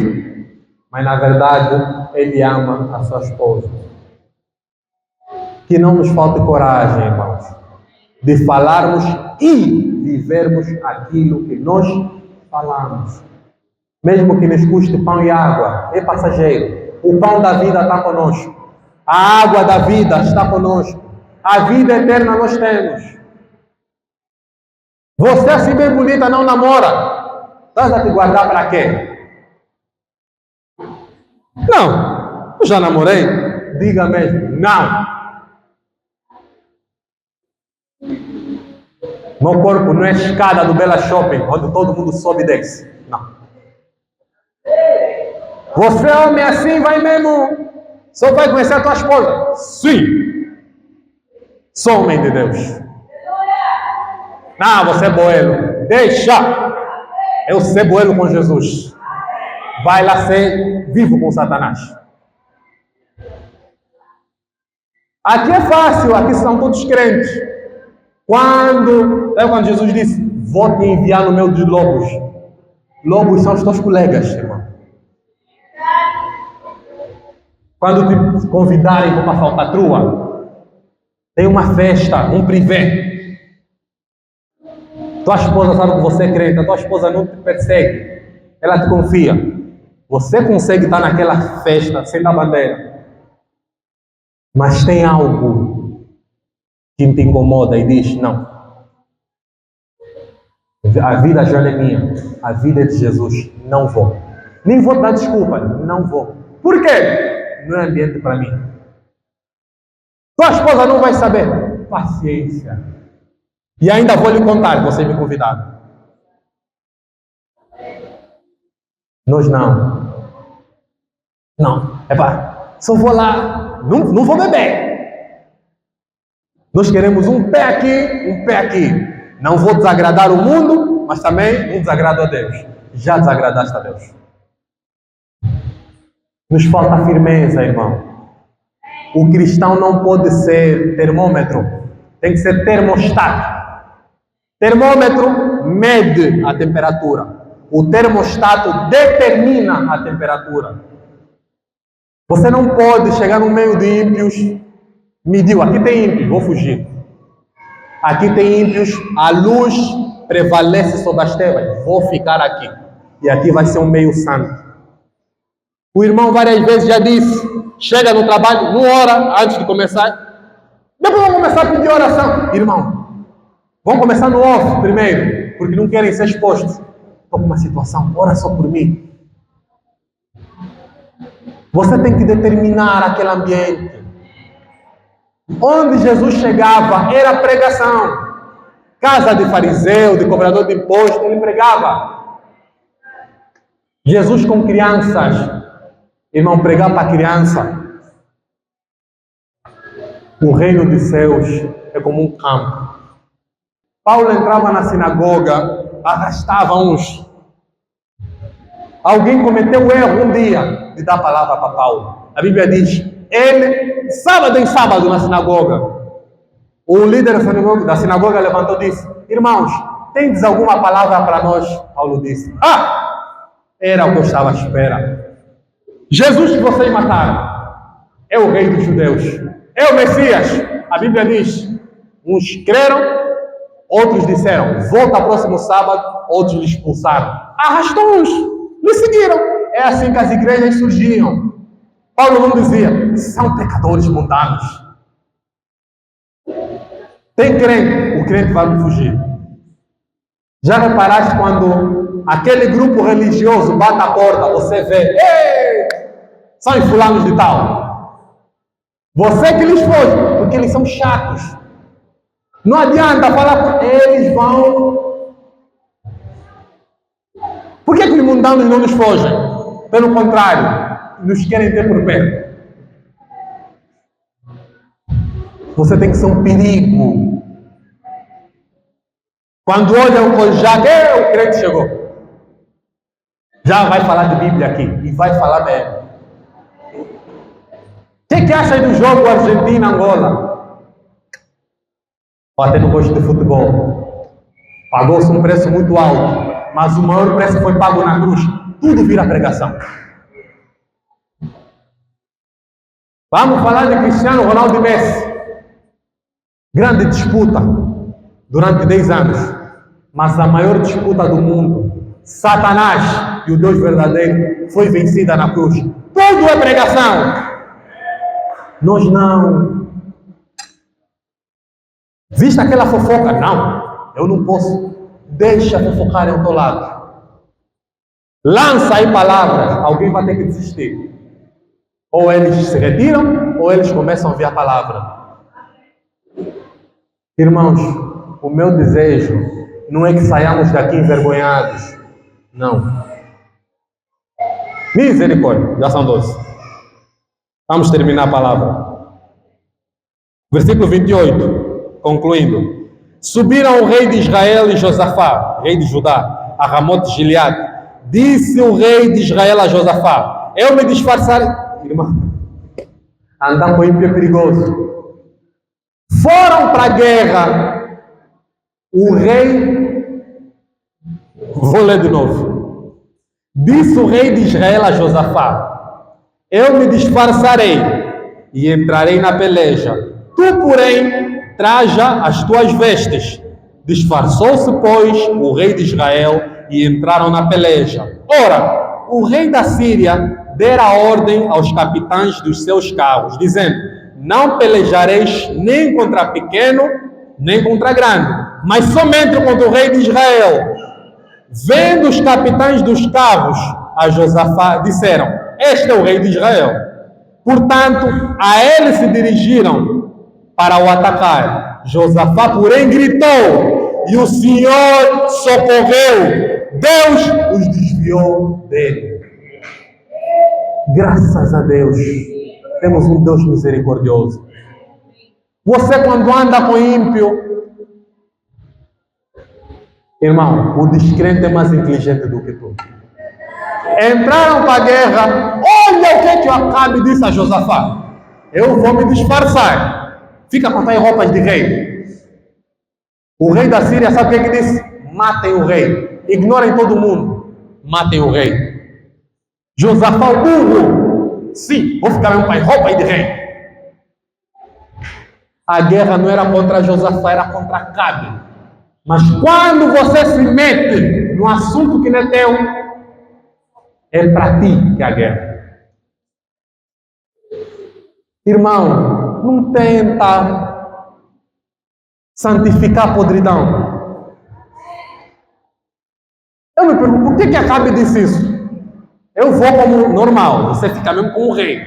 Mas na verdade ele ama a sua esposa. Que não nos falte coragem, irmãos, de falarmos e vivermos aquilo que nós falamos. Mesmo que nos custe pão e água, é passageiro. O pão da vida está conosco. A água da vida está conosco. A vida eterna nós temos. Você assim bem bonita não namora. Estás a te guardar para quê? Não. Eu já namorei. Diga mesmo, não. Meu corpo não é escada do Bela Shopping, onde todo mundo sobe e desce. Não. Você homem assim vai mesmo. Só vai conhecer a tua esposa? Sim. Sou homem de Deus. Não, você é boelo. Deixa. Eu ser boelo com Jesus. Vai lá ser vivo com Satanás. Aqui é fácil, aqui são todos crentes. Quando Jesus disse, vou te enviar no meio de lobos. Lobos são os teus colegas, irmão. Quando te convidarem para uma falcatrua, tem uma festa, um privé. Tua esposa sabe que você é crente, a tua esposa não te persegue, ela te confia. Você consegue estar naquela festa sem dar bandeira. Mas tem algo que te incomoda e diz, não. A vida já não é minha, a vida é de Jesus, não vou. Nem vou dar desculpa, não vou. Por quê? Não é ambiente para mim. Tua esposa não vai saber. Paciência. E ainda vou lhe contar, você me convidado. Nós não. Não. Só vou lá. Não vou beber. Nós queremos um pé aqui, um pé aqui. Não vou desagradar o mundo, mas também não desagrado a Deus. Já desagradaste a Deus. Nos falta firmeza, irmão. O cristão não pode ser termômetro. Tem que ser termostato. Termômetro mede a temperatura. O termostato determina a temperatura. Você não pode chegar no meio de ímpios. Mediu, aqui tem ímpios, vou fugir. Aqui tem ímpios, a luz prevalece sobre as trevas. Vou ficar aqui. E aqui vai ser um meio santo. O irmão várias vezes já disse, chega no trabalho, 1 hora antes de começar. Depois vamos começar a pedir oração. Irmão, vamos começar no off primeiro, porque não querem ser expostos. Estou com uma situação, ora só por mim. Você tem que determinar aquele ambiente. Onde Jesus chegava era pregação. casa de fariseu, de cobrador de imposto, ele pregava. Jesus com crianças, irmão, pregar para criança. O reino dos céus é como um campo. Paulo entrava na sinagoga, arrastava uns. Alguém cometeu o erro um dia de dar a palavra para Paulo. A Bíblia diz, ele, sábado em sábado na sinagoga, o líder da sinagoga levantou e disse, irmãos, tendes alguma palavra para nós? Paulo disse, era o que eu estava à espera. Jesus que vocês mataram é o rei dos judeus, é o Messias. A Bíblia diz, uns creram, outros disseram, volta próximo sábado, outros lhe expulsaram. Arrastou uns, lhe seguiram. É assim que as igrejas surgiam. Paulo não dizia, são pecadores mundanos. Tem crente, o crente vai me fugir. Já reparaste quando aquele grupo religioso bate a porta, você vê, ei, são fulanos de tal. Você que lhes foge, porque eles são chatos. Não adianta falar com eles, vão. Por que os mundanos não nos fogem? Pelo contrário, nos querem ter por perto. Você tem que ser um perigo. Quando olham com Jaque, o crente chegou. Já vai falar de Bíblia aqui. E vai falar mesmo. O que acha aí do jogo Argentina-Angola? Eu até não gosto de futebol. Pagou-se um preço muito alto. Mas o maior preço foi pago na cruz. Tudo vira pregação. Vamos falar de Cristiano Ronaldo e Messi. Grande disputa durante 10 anos. Mas a maior disputa do mundo, Satanás e o Deus verdadeiro, foi vencida na cruz. Tudo é pregação. Nós não. Viste aquela fofoca? Não, eu não posso. Deixa fofocar ao teu lado. Lança aí palavras, alguém vai ter que desistir. Ou eles se retiram, ou eles começam a ouvir a palavra. Irmãos, o meu desejo não é que saiamos daqui envergonhados. Não. Misericórdia, já são 12. Vamos terminar a palavra. Versículo 28, concluindo. Subiram o rei de Israel e Josafá, rei de Judá, a Ramote de Gileade. Disse o rei de Israel a Josafá, eu me disfarçarei. Irmão, andar com ímpio é perigoso. Foram para a guerra. O rei, vou ler de novo. Disse o rei de Israel a Josafá, eu me disfarçarei e entrarei na peleja. Tu, porém, traja as tuas vestes. Disfarçou-se, pois, o rei de Israel e entraram na peleja. Ora, o rei da Síria dera ordem aos capitães dos seus carros, dizendo, não pelejareis nem contra pequeno, nem contra grande, mas somente contra o rei de Israel. Vendo os capitães dos carros a Josafá, disseram, este é o rei de Israel. Portanto, a ele se dirigiram para o atacar. Josafá, porém, gritou, e o Senhor socorreu. Deus os desviou dele. Graças a Deus, temos um Deus misericordioso. Você, quando anda com ímpio, irmão, o descrente é mais inteligente do que tu. Entraram para a guerra. Olha o que eu Acabe disse a Josafá. Eu vou me disfarçar. Fica com as roupas de rei. O rei da Síria, sabe o que disse? Matem o rei. Ignorem todo mundo. Matem o rei. Josafá, o burro. Sim, vou ficar com as roupas de rei. A guerra não era contra Josafá, era contra Acabe. Mas quando você se mete no assunto que não é teu, é para ti que é a guerra. Irmão, não tenta santificar a podridão. Eu me pergunto, por que Acabe disse isso? Eu vou como normal, você fica mesmo como rei.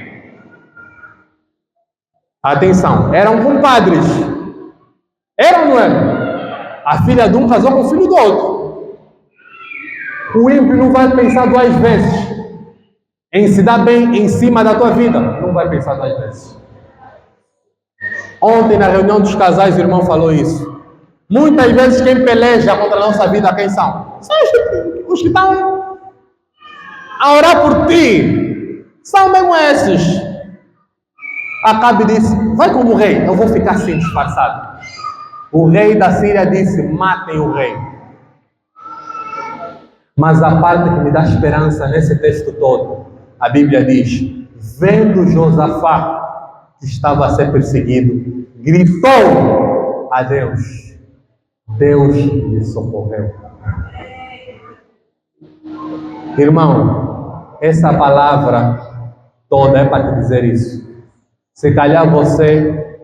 Atenção, eram compadres. Eram ou não eram? A filha de um casou com o filho do outro. O ímpio não vai pensar duas vezes em se dar bem em cima da tua vida. Não vai pensar duas vezes. Ontem, na reunião dos casais, o irmão falou isso. Muitas vezes quem peleja contra a nossa vida, quem são? São os que estão a orar por ti. São mesmo esses. Acabe disse, vai como rei, eu vou ficar assim disfarçado. O rei da Síria disse, matem o rei. Mas a parte que me dá esperança nesse texto todo, a Bíblia diz, vendo Josafá, que estava a ser perseguido, gritou a Deus. Deus lhe socorreu. Irmão, essa palavra toda é para te dizer isso. Se calhar você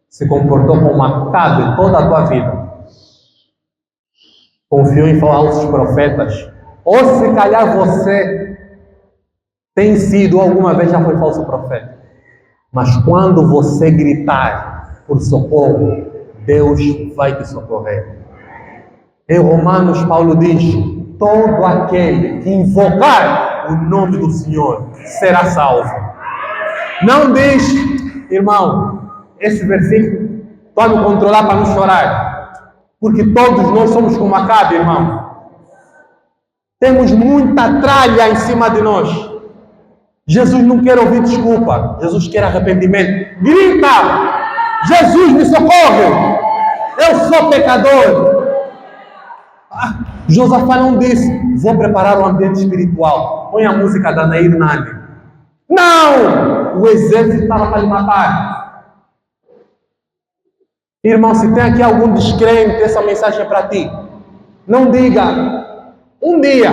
se comportou como Acabe toda a tua vida. Confiou em falsos profetas. Ou se calhar você tem sido, alguma vez já foi falso profeta. Mas quando você gritar por socorro, Deus vai te socorrer. Em Romanos, Paulo diz, todo aquele que invocar o nome do Senhor será salvo. Não diz, irmão, esse versículo pode me controlar para não chorar. Porque todos nós somos como Acabe, irmão. Temos muita tralha em cima de nós. Jesus não quer ouvir desculpa. Jesus quer arrependimento. Grita! Jesus, me socorre! Eu sou pecador. Josafá não disse, vou preparar o ambiente espiritual. Põe a música da Nair Nani. Não! O exército estava para lhe matar. Irmão, se tem aqui algum descrente, essa mensagem é para ti. Não diga. Um dia,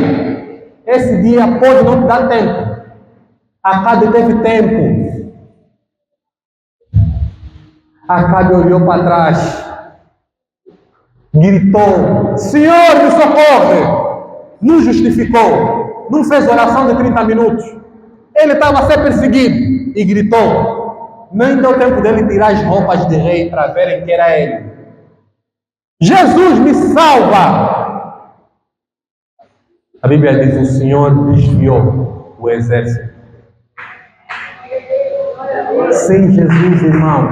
esse dia pode não te dar tempo. Acabe teve tempo. Acabe olhou para trás, gritou, Senhor, me socorre! Não justificou, não fez oração de 30 minutos. Ele estava a ser perseguido e gritou. Nem deu tempo dele tirar as roupas de rei para verem que era ele. Jesus, me salva! A Bíblia diz, o Senhor desviou o exército. Sem Jesus, irmão,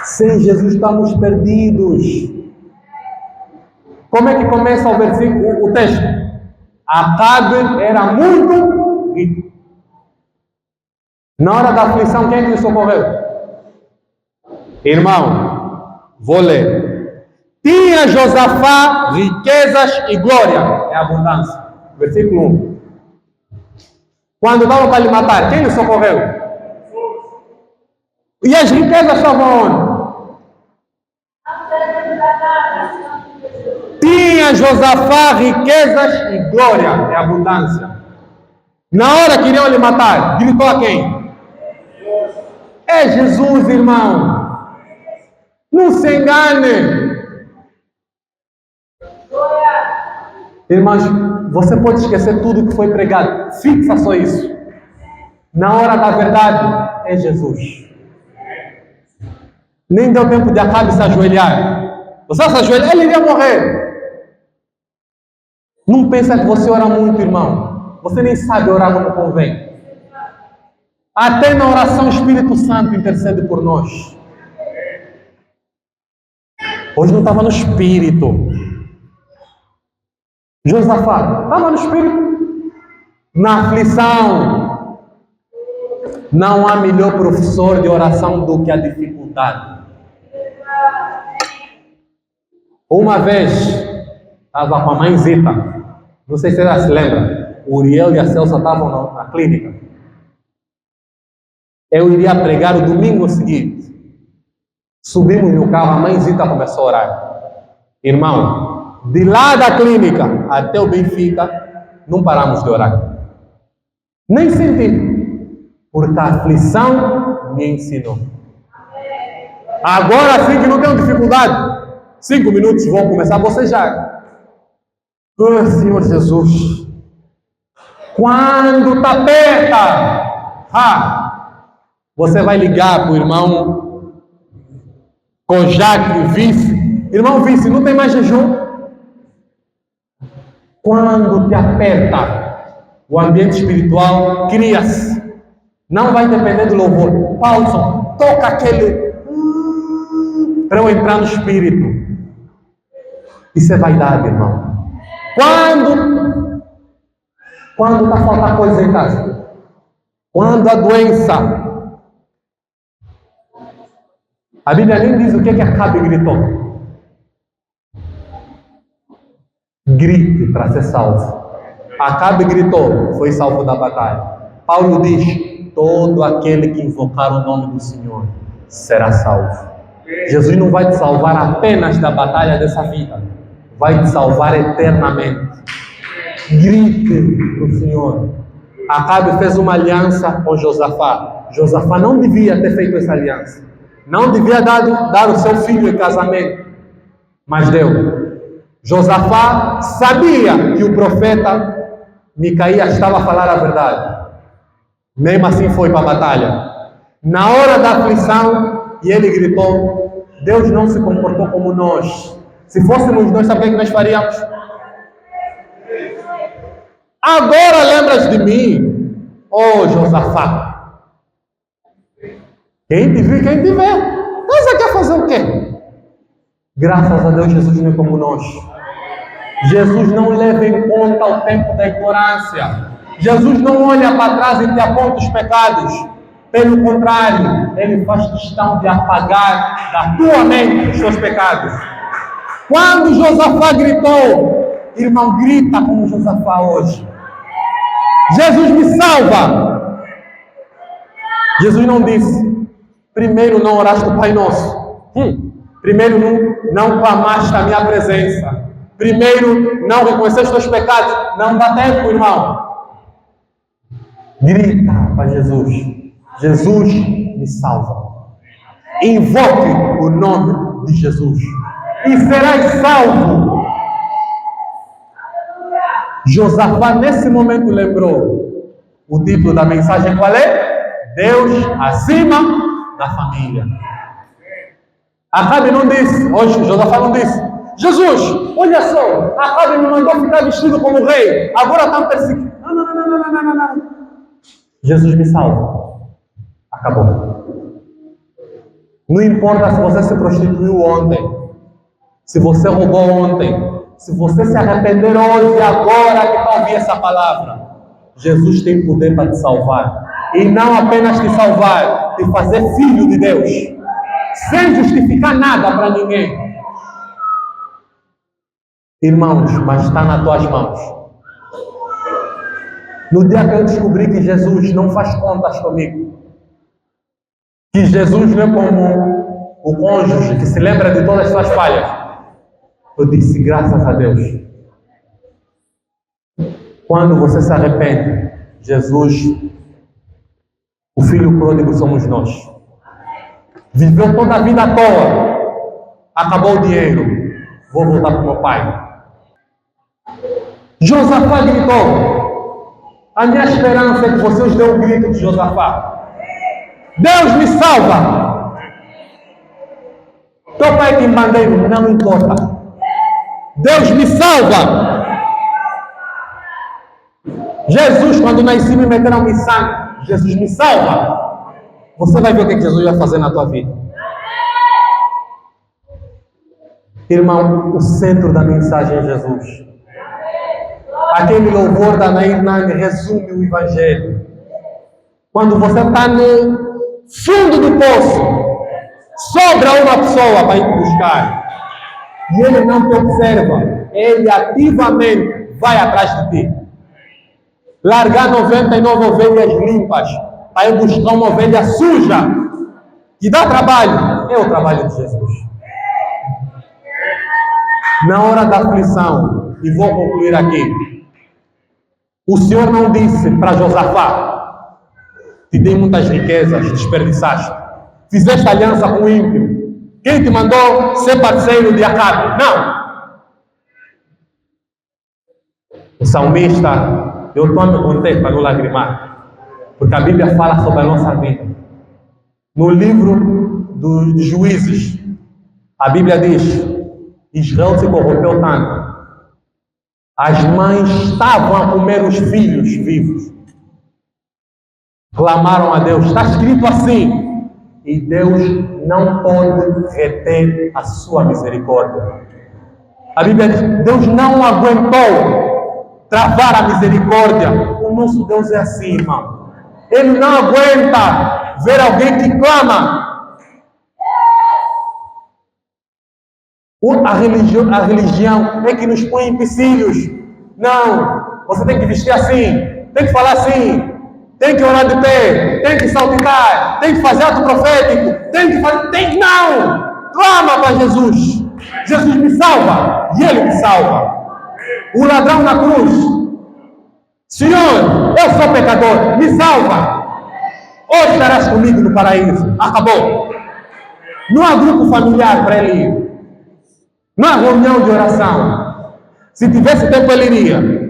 sem Jesus estamos perdidos. Como é que começa o versículo, o texto? Acabe era muito rico. Na hora da aflição, quem lhe socorreu? Irmão, vou ler. Tinha Josafá riquezas e glória, é abundância. Versículo 1. Quando davam para lhe matar, quem lhe socorreu? E as riquezas estavam onde? Tinha Josafá riquezas e glória, é abundância. Na hora que iriam lhe matar, gritou a quem? É Jesus, irmão. Não se engane. Irmãos, você pode esquecer tudo que foi pregado. Fixa só isso. Na hora da verdade, é Jesus. Nem deu tempo de Acabe se ajoelhar. Você se ajoelhar, ele iria morrer. Não pensa que você ora muito, irmão. Você nem sabe orar como convém. Até na oração o Espírito Santo intercede por nós. Hoje não estava no Espírito. Josafá estava no Espírito. Na aflição. Não há melhor professor de oração do que a dificuldade. Uma vez, estava com a mãe Zita. Não sei se ela se lembra. O Uriel e a Celsa estavam na clínica. Eu iria pregar o domingo seguinte. Subimos no carro, a mãe Zita começou a orar. Irmão, de lá da clínica até o Benfica, não paramos de orar. Nem senti, porque a aflição me ensinou. Agora sim que não tenho dificuldade. 5 minutos vão começar a bocejar. Oh, Senhor Jesus. Quando tá aperta, você vai ligar para o irmão Kojak, vice, Irmão Vice, não tem mais jejum? Quando te aperta, o ambiente espiritual cria-se. Não vai depender do louvor. Paulson, toca aquele para eu entrar no espírito. Isso é vaidade, irmão. Quando está faltando coisa em casa? Quando a doença. A Bíblia nem diz o que Acabe gritou. Grite para ser salvo. Acabe gritou, foi salvo da batalha. Paulo diz: todo aquele que invocar o nome do Senhor será salvo. Jesus não vai te salvar apenas da batalha dessa vida, vai te salvar eternamente. Grite para o Senhor. Acabe fez uma aliança com Josafá. Josafá não devia ter feito essa aliança. Não devia dar o seu filho em casamento. Mas deu. Josafá sabia que o profeta Micaías estava a falar a verdade. Mesmo assim foi para a batalha. Na hora da aflição, e ele gritou, Deus não se comportou como nós. Se fôssemos nós, sabe o que nós faríamos? Agora lembras de mim, oh Josafá. Quem te viu e quem te vê. Você quer fazer o quê? Graças a Deus, Jesus não é como nós. Jesus não leva em conta o tempo da ignorância. Jesus não olha para trás e te aponta os pecados. Pelo contrário, Ele faz questão de apagar da tua mente os teus pecados. Quando Josafá gritou, irmão, grita como Josafá hoje. Jesus me salva. Jesus não disse, primeiro não oraste o Pai Nosso. Primeiro não clamaste a minha presença. Primeiro não reconheceste os teus pecados. Não dá tempo, irmão. Grita para Jesus. Jesus me salva. Invoque o nome de Jesus e serás salvo. Josafá nesse momento lembrou o título da mensagem. Qual é? Deus acima da família. Acabe não disse, hoje Josafá não disse, Jesus, olha só, Acabe me mandou ficar vestido como rei, agora está perseguindo. Não. Jesus me salva. Acabou. Não importa se você se prostituiu ontem, se você roubou ontem, se você se arrepender hoje, agora que está ouvindo essa palavra, Jesus tem poder para te salvar. E não apenas te salvar, te fazer filho de Deus, sem justificar nada para ninguém. Irmãos, mas está nas tuas mãos. No dia que eu descobri que Jesus não faz contas comigo, que Jesus não é como o cônjuge que se lembra de todas as suas falhas, eu disse, graças a Deus. Quando você se arrepende, Jesus, o filho pródigo somos nós. Viveu toda a vida à toa, acabou o dinheiro, vou voltar para o meu pai. Josafá gritou, a minha esperança é que vocês dêem o grito de Josafá. Deus me salva. Teu pai que bandeiro, não importa. Deus me salva. Jesus, quando nasci, me meteram em sangue. Jesus me salva. Você vai ver o que Jesus vai fazer na tua vida. Irmão, o centro da mensagem é Jesus. Aquele louvor da Nair Nani resume o Evangelho. Quando você está no fundo do poço, sobra uma pessoa para ir te buscar. E ele não te observa. Ele ativamente vai atrás de ti. Largar 99 ovelhas limpas para ir buscar uma ovelha suja que dá trabalho. É o trabalho de Jesus. Na hora da aflição, e vou concluir aqui, o Senhor não disse para Josafá, te dei muitas riquezas, desperdiçaste. Fizeste aliança com o ímpio. Quem te mandou ser parceiro de Acabe? Não. O salmista, eu estou me contente para não lagrimar, porque a Bíblia fala sobre a nossa vida. No livro dos Juízes, a Bíblia diz, Israel se corrompeu tanto. As mães estavam a comer os filhos vivos. Clamaram a Deus. Está escrito assim. E Deus não pode reter a sua misericórdia. A Bíblia diz, Deus não aguentou travar a misericórdia. O nosso Deus é assim, irmão. Ele não aguenta ver alguém que clama. A religião é que nos põe em empecilhos. Não, você tem que vestir assim, tem que falar assim, tem que orar de pé, tem que saltitar, tem que fazer ato profético, tem que fazer... Não! Clama para Jesus. Jesus me salva e Ele me salva. O ladrão na cruz. Senhor, eu sou pecador, me salva. Hoje estarás comigo no paraíso. Acabou. Não há grupo familiar para ele ir. Não há reunião de oração. Se tivesse tempo, ele iria.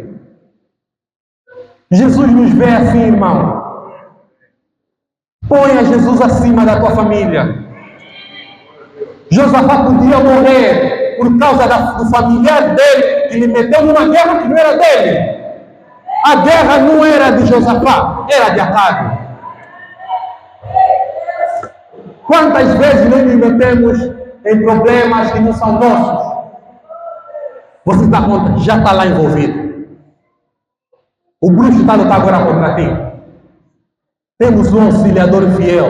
Jesus nos vê assim, irmão. Ponha Jesus acima da tua família. Josafá podia morrer por causa do familiar dele, que lhe meteu numa guerra que não era dele. A guerra não era de Josafá, era de Acabe. Quantas vezes nós nos metemos em problemas que não são nossos? Você dá conta, já está lá envolvido. O bruxo está lutando agora contra ti. Temos um auxiliador fiel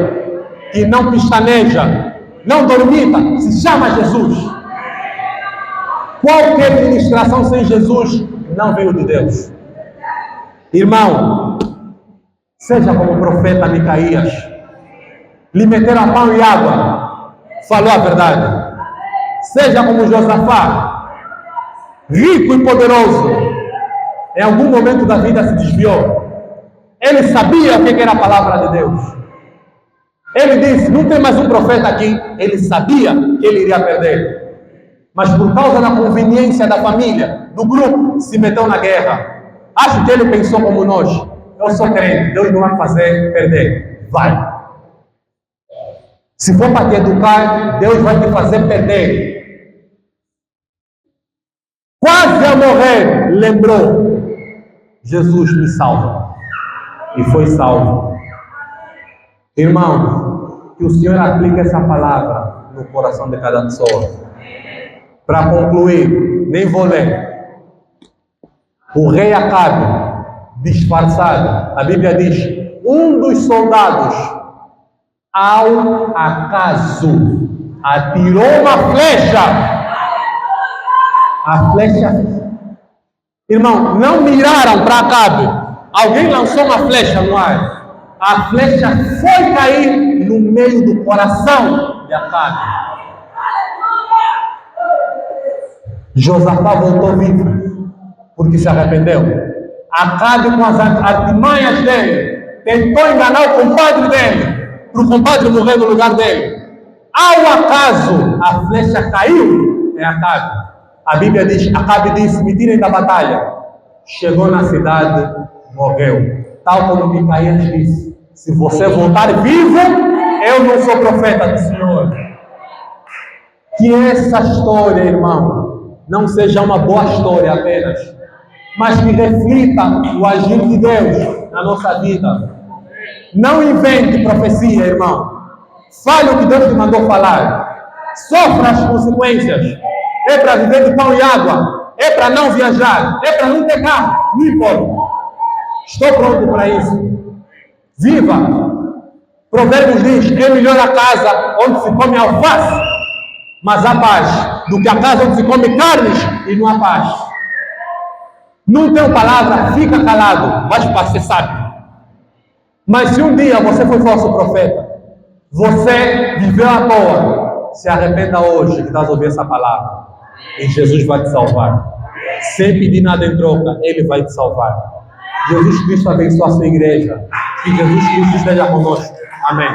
que não pistaneja, não dormita, se chama Jesus. Qualquer ministração sem Jesus não veio de Deus. Irmão, seja como o profeta Micaías. Lhe meteram a pão e água, falou a verdade. Seja como Josafá, rico e poderoso, em algum momento da vida se desviou. Ele sabia o que era a palavra de Deus. Ele disse, não tem mais um profeta aqui. Ele sabia que ele iria perder. Mas por causa da conveniência da família, do grupo, se meteu na guerra. Acho que ele pensou como nós. Eu sou crente, Deus não vai fazer perder. Vai. Se for para te educar, Deus vai te fazer perder. Quase a morrer, lembrou. Jesus me salva. E foi salvo. Irmão, que o Senhor aplique essa palavra no coração de cada pessoa. Para concluir, nem vou ler. O rei Acabe, disfarçado, a Bíblia diz, um dos soldados, ao acaso, atirou uma flecha. A flecha, irmão, não miraram para Acabe. Alguém lançou uma flecha no ar. A flecha foi cair no meio do coração de Acabe. Josafá voltou vivo, porque se arrependeu. Acabe, com as artimanhas dele, tentou enganar o compadre dele, para o compadre morrer no lugar dele. Ao acaso, a flecha caiu em Acabe. A Bíblia diz, Acabe disse, me tirem da batalha. Chegou na cidade, morreu. Tal como Micaías disse, se você voltar vivo, eu não sou profeta do Senhor. Que essa história, irmão, não seja uma boa história apenas, mas que reflita o agir de Deus na nossa vida. Não invente profecia, irmão. Fale o que Deus te mandou falar. Sofra as consequências. É para viver de pão e água. É para não viajar. É para não ter carro. Não importa. Estou pronto para isso. Viva! Provérbios diz, é melhor a casa onde se come alface, mas há paz, do que a casa onde se come carnes e não há paz. Não tem palavra, fica calado, vais para ser sábio. Mas se um dia você foi falso profeta, você viveu à toa, se arrependa hoje que estás a ouvir essa palavra. E Jesus vai te salvar. Sem pedir nada em troca, Ele vai te salvar. Jesus Cristo abençoe a sua igreja. Que Jesus Cristo esteja conosco. Amém.